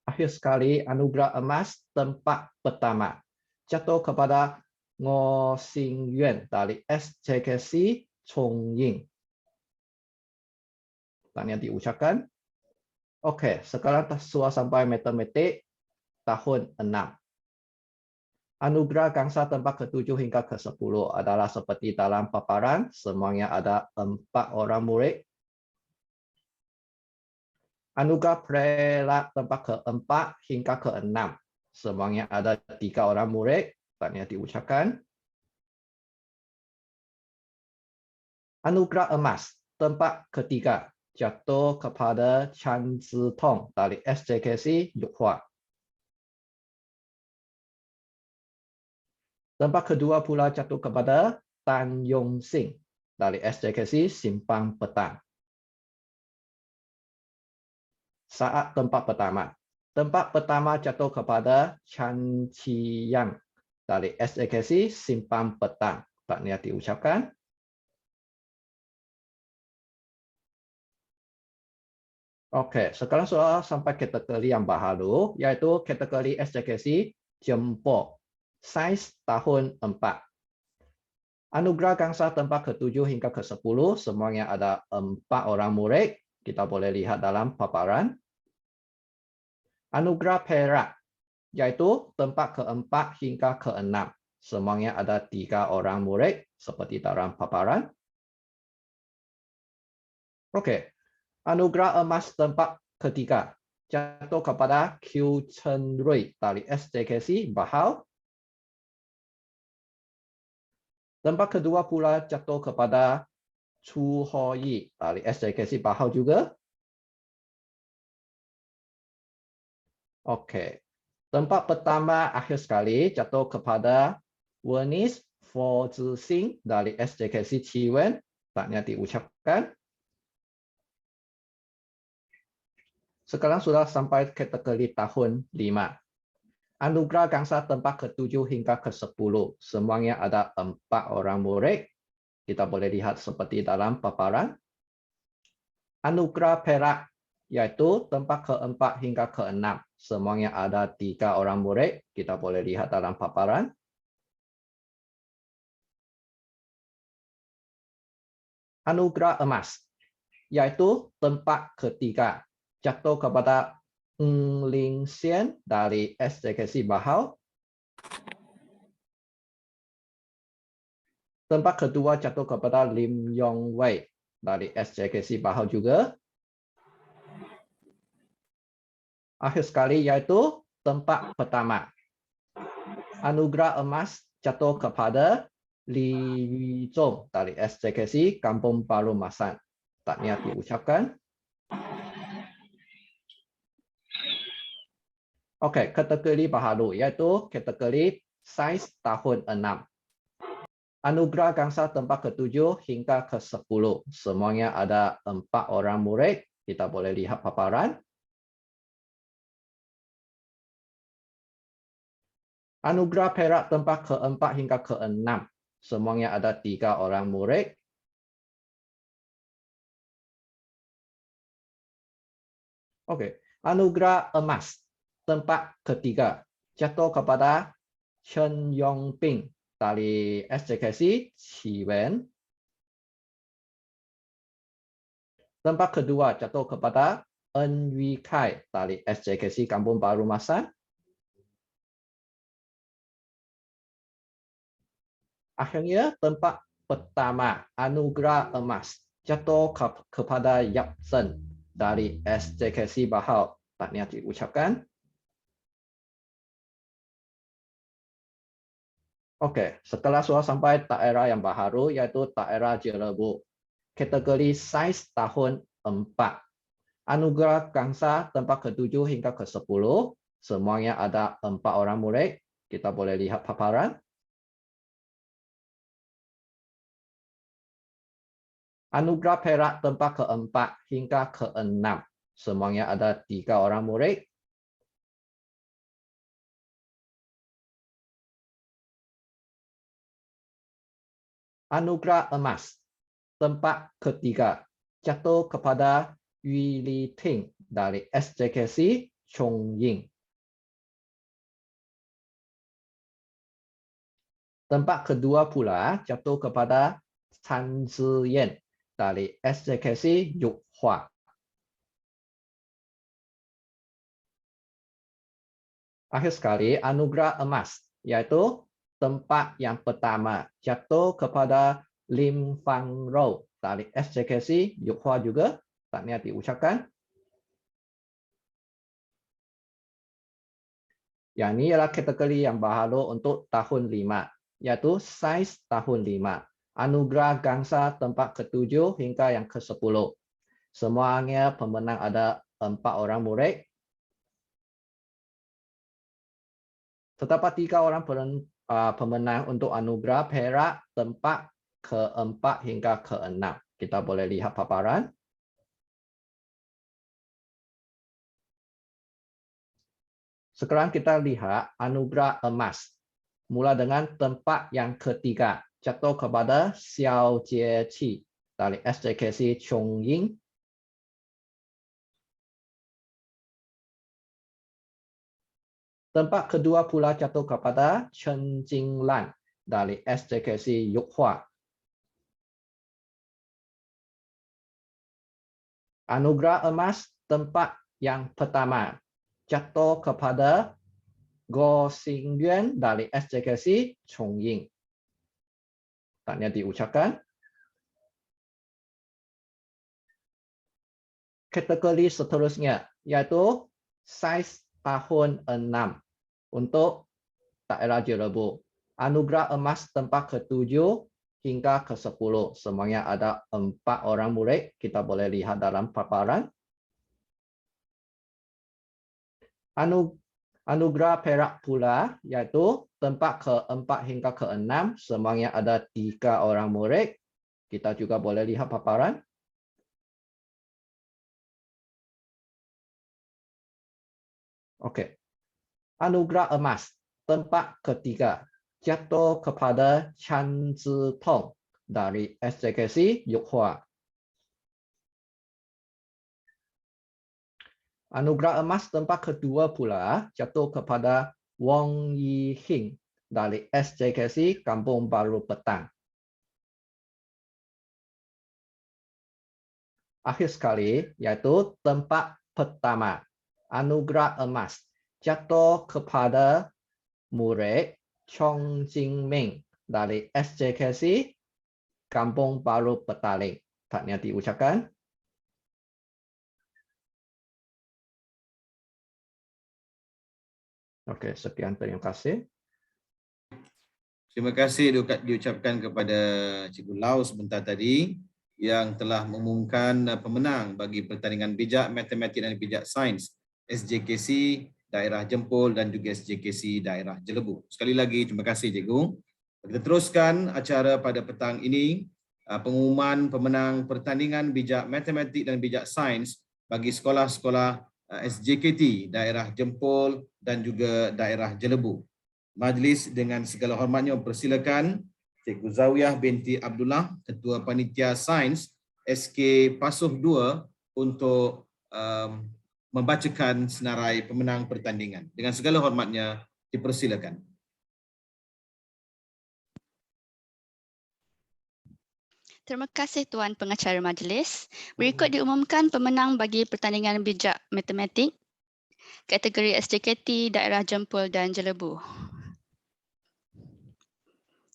Akhir sekali, anugerah emas tempat pertama jatuh kepada Ngo Xingyuan dari SJKC Chongying. Tahniah diucapkan. Oke, sekarang sudah sampai matematik tahun 6. Anugerah gangsa tempat ke-7 hingga ke-10 adalah seperti dalam paparan, semuanya ada 4 orang murid. Anugerah perak tempat ke-4 hingga ke-6, semuanya ada 3 orang murid. Tahniah diucapkan. Anugerah emas tempat ketiga jatuh kepada Chan Zitong dari SJKC Yuhua. Tempat kedua pula jatuh kepada Tan Yong Sing dari SJKC Simpang Petang. Saat tempat pertama. Tempat pertama jatuh kepada Chan Chiyang dari SJKC Simpang Petang. Tahniah diucapkan. Oke, sekarang sudah sampai kategori yang baru, yaitu kategori SJKC Jempo, sains tahun 4. Anugerah gangsa tempat ke-7 hingga ke-10, semuanya ada 4 orang murid. Kita boleh lihat dalam paparan. Anugerah perak, yaitu tempat ke-4 hingga ke-6, semuanya ada 3 orang murid, seperti dalam paparan. Oke. Anugerah emas tempat ketiga jatuh kepada Q Chen Rui dari SJKC Bahau. Tempat kedua pula jatuh kepada Chu Hoi dari SJKC Bahau juga. Oke. Tempat pertama akhir sekali jatuh kepada Wernis Fo Zixing dari SJKC Chiwen. Tahniah diucapkan. Sekarang sudah sampai kategori tahun 5. Anugerah gangsa tempat ke-7 hingga ke-10. Semuanya ada 4 orang murid. Kita boleh lihat seperti dalam paparan. Anugerah perak, yaitu tempat keempat hingga keenam. Semuanya ada 3 orang murid. Kita boleh lihat dalam paparan. Anugerah emas, yaitu tempat ketiga, jatuh kepada Ling Xian dari SJKC Bahau. Tempat kedua jatuh kepada Lim Yong Wei dari SJKC Bahau juga. Akhir sekali yaitu tempat pertama. Anugerah emas jatuh kepada Li Zhong dari SJKC Kampung Baru Masan. Tahniah diucapkan. Okey, kategori baharu iaitu kategori saiz tahun 6. Anugerah Gangsa tempat ke-7 hingga ke-10. Semuanya ada 4 orang murid. Kita boleh lihat paparan. Anugerah Perak tempat ke-4 hingga ke-6. Semuanya ada 3 orang murid. Okey, anugerah emas tempat ketiga jatuh kepada Chen Yongping dari SJKC Chiwen. Tempat kedua jatuh kepada En Wee Kai dari SJKC Kampung Baru Masan. Akhirnya tempat pertama anugerah emas jatuh kepada Yap Sen dari SJKC Bahau. Tahniah diucapkan. Okey, setelah sudah sampai daerah yang baharu iaitu daerah Jelebu. Kategori saiz tahun 4. Anugerah Gangsa tempat ke-7 hingga ke-10. Semuanya ada 4 orang murid. Kita boleh lihat paparan. Anugerah Perak tempat ke-4 hingga ke-6. Semuanya ada 3 orang murid. Anugerah emas tempat ketiga jatuh kepada Yu Li Ting dari SJKC Chongying. Tempat kedua pula jatuh kepada Chan Ziyan dari SJKC Yuhua. Akhir sekali, anugerah emas, yaitu tempat yang pertama jatuh kepada Lim Fang Rou dari SJKC Yuhua juga. Tahniah diucapkan. Yang ini adalah kategori yang baharu untuk tahun 5, yaitu saiz tahun 5. Anugerah Gangsa tempat ke-7 hingga yang ke-10. Semuanya pemenang ada 4 orang murid. Terdapat 3 orang pemenang untuk anugerah Perak tempat ke-4 hingga ke-6. Kita boleh lihat paparan. Sekarang kita lihat anugerah emas. Mula dengan tempat yang ketiga. Jatuh kepada Xiao Jie Qi dari SJKC Chongying. Tempat kedua pula jatuh kepada Chen Jinglan dari SJKC Yuhua. Anugerah emas tempat yang pertama jatuh kepada Go Xingyuan dari SJKC Chongying. Tahniah diucapkan. Kategori seterusnya yaitu saiz tahun 6 untuk daerah Jelebu. Anugerah emas tempat ke-7 hingga ke-10. Semuanya ada 4 orang murid. Kita boleh lihat dalam paparan. Anugerah Perak pula yaitu tempat ke-4 hingga ke-6. Semuanya ada 3 orang murid. Kita juga boleh lihat paparan. Okey. Anugerah emas tempat ketiga jatuh kepada Chan Zitong dari SJKC Yuhua. Anugerah emas tempat kedua pula jatuh kepada Wong Yi Hing dari SJKC Kampung Baru Petang. Akhir sekali, yaitu tempat pertama, anugerah emas jatuh kepada murid Chong Jing Ming dari SJKC Kampung Baru Petaling. Taknya diucapkan. Okey, sekian, terima kasih. Terima kasih diucapkan kepada Cikgu Lau sebentar tadi yang telah mengumumkan pemenang bagi pertandingan bijak matematik dan bijak sains SJKC Daerah Jempol dan juga SJKC Daerah Jelebu. Sekali lagi terima kasih Cikgu. Kita teruskan acara pada petang ini, pengumuman pemenang pertandingan bijak matematik dan bijak sains bagi sekolah-sekolah SJKT Daerah Jempol dan juga Daerah Jelebu. Majlis dengan segala hormatnya mempersilakan Cikgu Zawiyah binti Abdullah, Ketua Panitia Sains SK Pasuh 2 untuk membacakan senarai pemenang pertandingan. Dengan segala hormatnya dipersilakan. Terima kasih Tuan Pengacara Majlis. Berikut diumumkan pemenang bagi pertandingan bijak matematik kategori SJKT Daerah Jempol dan Jelebu.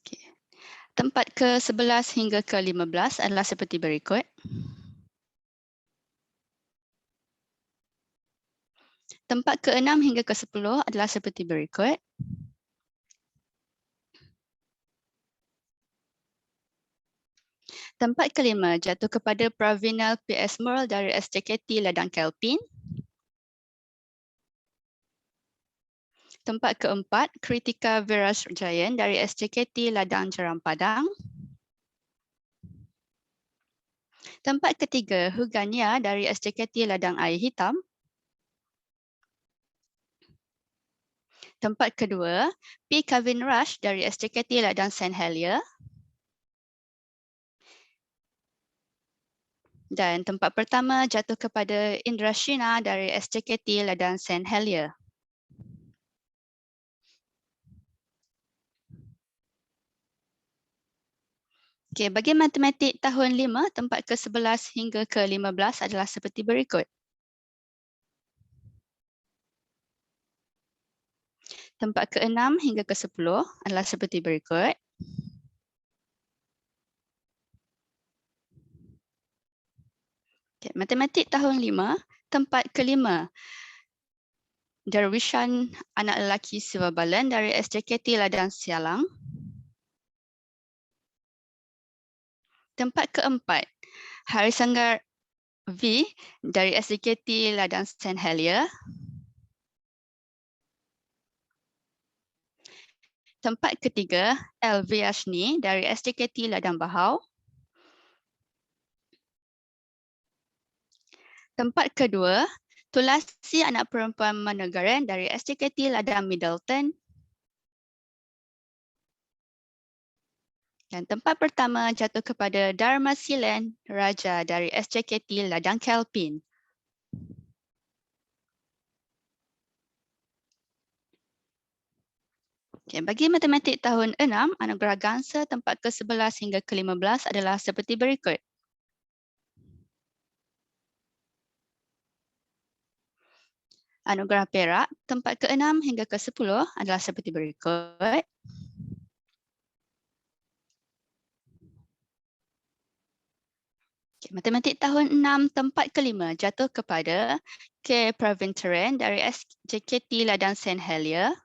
Okay. Tempat ke-11 hingga ke-15 adalah seperti berikut. Tempat ke-6 hingga ke-10 adalah seperti berikut. Tempat ke-5 jatuh kepada Pravinal PS Merle dari SJKT Ladang Kelpin. Tempat ke-4, Kritika Veras Jayan dari SJKT Ladang Jeram Padang. Tempat ke-3, Hugania dari SJKT Ladang Air Hitam. Tempat ke-2, P. Kevin Rush dari SJKT Ladang St. Helier. Dan tempat pertama jatuh kepada Indra Shina dari SJKT Ladang St. Helier. Okay, bagi matematik tahun 5, tempat ke-11 hingga ke-15 adalah seperti berikut. Tempat ke-6 hingga ke-10 adalah seperti berikut. Okay, matematik tahun 5, tempat ke-5, Darwishan anak lelaki Sivabalan dari SJKT Ladang Sialang. Tempat ke-4, Harisanggar V dari SJKT Ladang St. Helier. Tempat ke-3, LV Ashni dari SJKT Ladang Bahau. Tempat ke-2, Tulasi anak perempuan Managaran dari SJKT Ladang Middleton. Dan tempat pertama jatuh kepada Dharma Silen Raja dari SJKT Ladang Kelpin. Okay, bagi matematik tahun 6, anugerah gangsa tempat ke-11 hingga ke-15 adalah seperti berikut. Anugerah perak tempat ke-6 hingga ke-10 adalah seperti berikut. Okay, matematik tahun 6 tempat ke-5 jatuh kepada K. Pravin Teren dari SJKT Ladang St. Helier.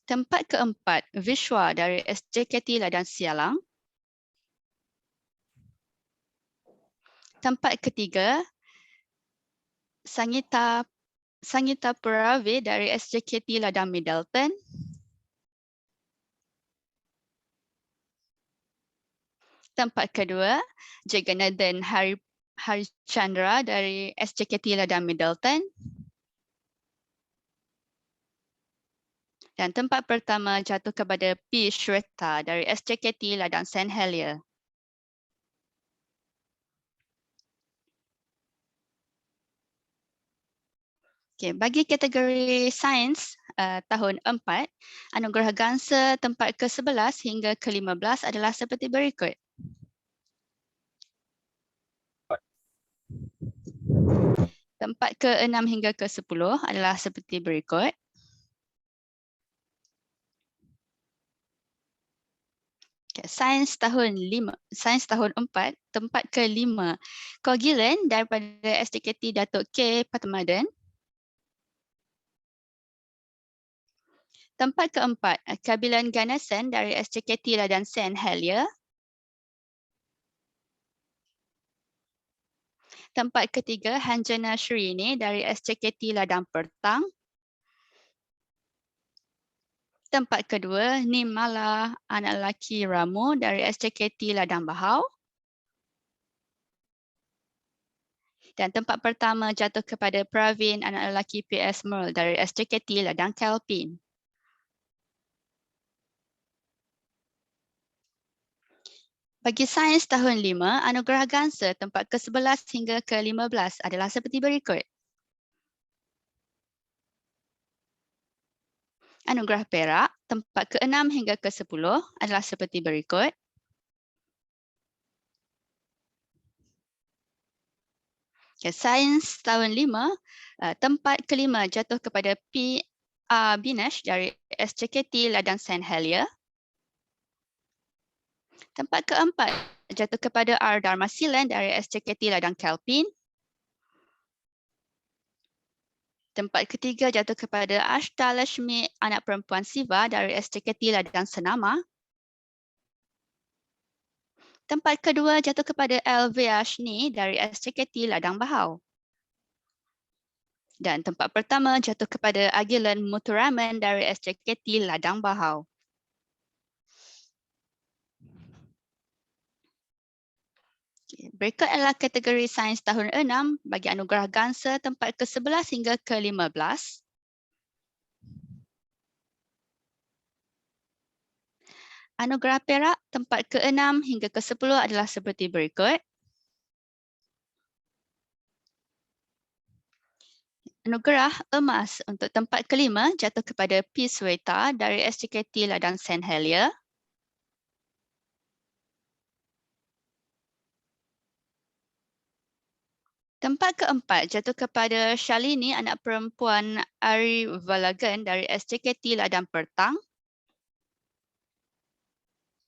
Tempat ke-4 Vishwa dari SJKT Ladang Sialang. Tempat ke-3 Sangita Puravi dari SJKT Ladang Middleton. Tempat kedua, Jagannathan Harichandra dari SJKT Ladang Middleton. Dan tempat pertama jatuh kepada P. Shweta dari SJKT Ladang St. Helier. Okey, bagi kategori sains tahun 4, anugerah Gangsa tempat ke-11 hingga ke-15 adalah seperti berikut. Tempat ke-6 hingga ke-10 adalah seperti berikut. Okay, sains tahun 4, tempat ke-5, Kogilen daripada SJKT Datuk K. Patamadan. Tempat ke-4, Kabilan Ganesan dari SJKT Ladang Sen Helia. Tempat ketiga, Hanjana Shrini dari SJKT Ladang Pertang. Tempat kedua, Nimala anak lelaki Ramu dari SJKT Ladang Bahau. Dan tempat pertama jatuh kepada Pravin anak lelaki PS Merle dari SJKT Ladang Kelpin. Bagi sains tahun 5, anugerah Gangsa tempat ke-11 hingga ke-15 adalah seperti berikut. Anugerah Perak tempat ke-6 hingga ke-10 adalah seperti berikut. Okay, sains tahun 5, tempat ke-5 jatuh kepada P.R. Binesh dari SJKT Ladang Sen Helia. Tempat ke-4 jatuh kepada R. Dharmasilan dari SJKT Ladang Kelpin. Tempat ketiga jatuh kepada Ashta Lashmi anak perempuan Siva dari SJKT Ladang Senama. Tempat kedua jatuh kepada LV Ashni dari SJKT Ladang Bahau. Dan tempat pertama jatuh kepada Agilan Muthuraman dari SJKT Ladang Bahau. Berikut adalah kategori sains tahun 6 bagi anugerah Gangsa tempat ke-11 hingga ke-15. Anugerah Perak tempat ke-6 hingga ke-10 adalah seperti berikut. Anugerah Emas untuk tempat ke-5 jatuh kepada P. Sweta dari SJKT Ladang Sen Helia. Tempat ke-4 jatuh kepada Shalini anak perempuan Ari Valagan dari SJKT Ladang Pertang.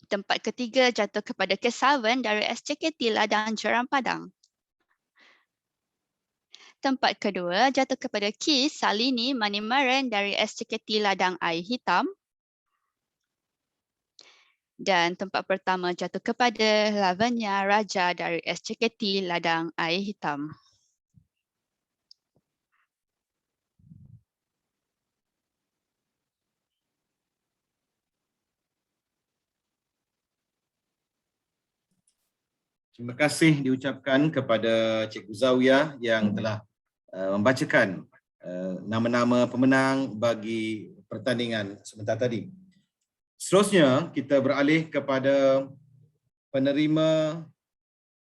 Tempat ketiga jatuh kepada Kesavan dari SJKT Ladang Jeram Padang. Tempat kedua jatuh kepada Ki Salini Manimaran dari SJKT Ladang Air Hitam. Dan tempat pertama jatuh kepada Lavanya Raja dari SJKT Ladang Air Hitam. Terima kasih diucapkan kepada Cikgu Zawiyah yang telah membacakan nama-nama pemenang bagi pertandingan sebentar tadi. Seterusnya kita beralih kepada penerima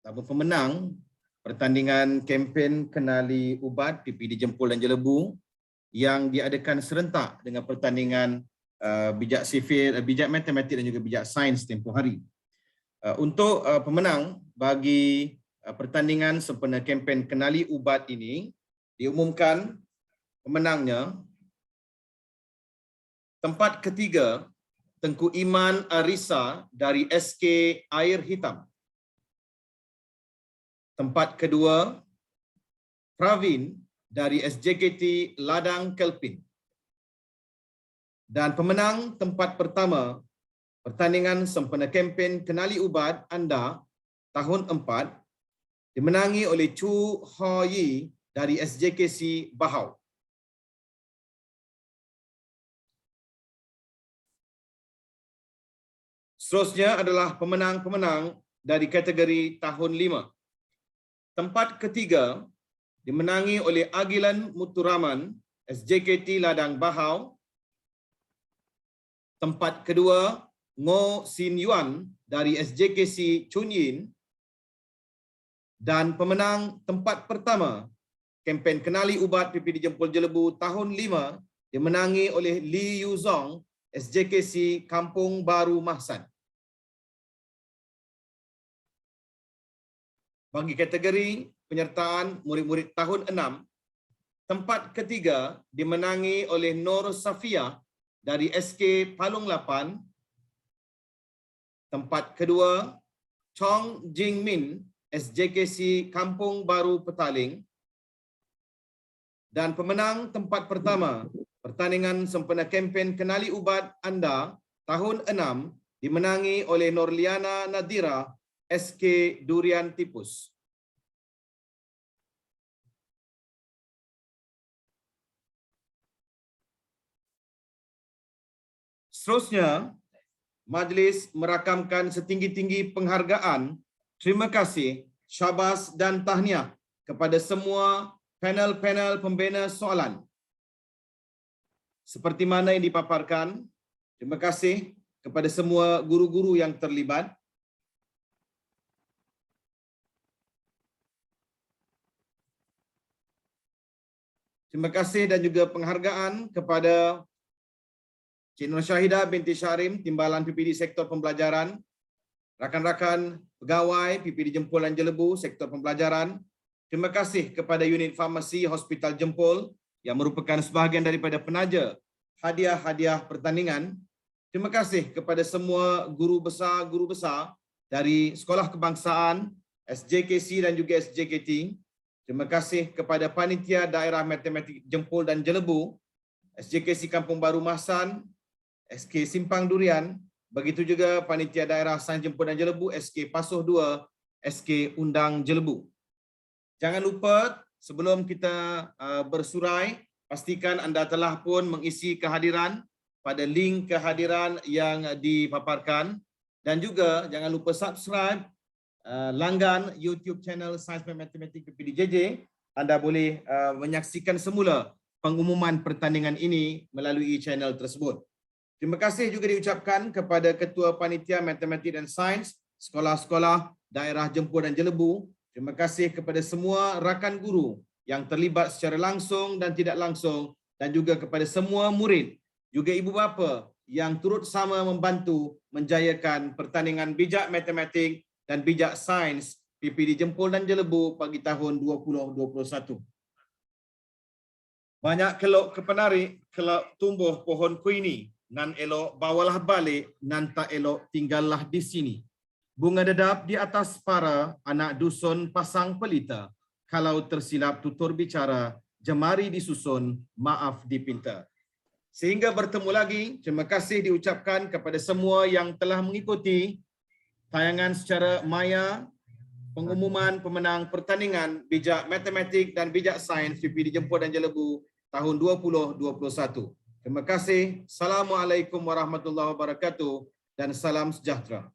atau pemenang pertandingan kempen Kenali Ubat PPD Jempol dan Jelebu yang diadakan serentak dengan pertandingan bijak sifir, bijak matematik dan juga bijak sains tempoh hari. Untuk pemenang bagi pertandingan sempena kempen Kenali Ubat ini, diumumkan pemenangnya tempat ketiga Tengku Iman Arisa dari SK Air Hitam. Tempat kedua Pravin dari SJKT Ladang Kelpin. Dan pemenang tempat pertama pertandingan sempena kempen Kenali Ubat anda tahun 4 dimenangi oleh Chu Ho Yi dari SJKC Bahau. Seterusnya adalah pemenang-pemenang dari kategori tahun 5. Tempat ketiga dimenangi oleh Agilan Muthuraman SJKT Ladang Bahau. Tempat kedua Ngo Sin Yuan dari SJKC Chun Yin. Dan pemenang tempat pertama kempen Kenali Ubat PPD Jempol Jelebu tahun 5 dimenangi oleh Lee Yuzong SJKC Kampung Baru Mahsan. Bagi kategori penyertaan murid-murid tahun 6, tempat ketiga dimenangi oleh Nur Safia dari SK Palung 8. Tempat kedua, Chong Jing Min SJKC Kampung Baru Petaling. Dan pemenang tempat pertama pertandingan sempena kempen Kenali Ubat Anda tahun 6 dimenangi oleh Norliana Nadira SK Durian Tipus. Seterusnya, majlis merakamkan setinggi-tinggi penghargaan, terima kasih, syabas dan tahniah kepada semua panel-panel pembina soalan. Seperti mana yang dipaparkan, terima kasih kepada semua guru-guru yang terlibat. Terima kasih dan juga penghargaan kepada Cik Nur Syahidah binti Syarim, Timbalan PPD Sektor Pembelajaran, rakan-rakan pegawai PPD Jempol dan Jelebu Sektor Pembelajaran. Terima kasih kepada unit farmasi Hospital Jempol yang merupakan sebahagian daripada penaja hadiah-hadiah pertandingan. Terima kasih kepada semua guru besar dari Sekolah Kebangsaan, SJKC dan juga SJKT. Terima kasih kepada Panitia Daerah Matematik Jempol dan Jelebu, SJKC Kampung Baru Mahsan, SK Simpang Durian, begitu juga Panitia Daerah Sains Jempol dan Jelebu, SK Pasuh 2, SK Undang Jelebu. Jangan lupa sebelum kita bersurai, pastikan anda telah pun mengisi kehadiran pada link kehadiran yang dipaparkan dan juga jangan lupa subscribe, langgan YouTube channel Sains dan Matematik PPDJJ. Anda boleh menyaksikan semula pengumuman pertandingan ini melalui channel tersebut. Terima kasih juga diucapkan kepada Ketua Panitia Matematik dan Sains Sekolah-Sekolah Daerah Jempol dan Jelebu. Terima kasih kepada semua rakan guru yang terlibat secara langsung dan tidak langsung dan juga kepada semua murid, juga ibu bapa yang turut sama membantu menjayakan pertandingan bijak matematik dan bijak sains PPD Jempol dan Jelebu pagi tahun 2021. Banyak kelok kepenarik, kelak tumbuh pohon kuini, nan elok bawalah balik, nan tak elok tinggallah di sini. Bunga dedap di atas para, anak dusun pasang pelita. Kalau tersilap tutur bicara, jemari disusun, maaf dipinta. Sehingga bertemu lagi, terima kasih diucapkan kepada semua yang telah mengikuti tayangan secara maya pengumuman pemenang pertandingan bijak matematik dan bijak sains PPD Jempol dan Jelebu tahun 2021. Terima kasih. Assalamualaikum warahmatullahi wabarakatuh dan salam sejahtera.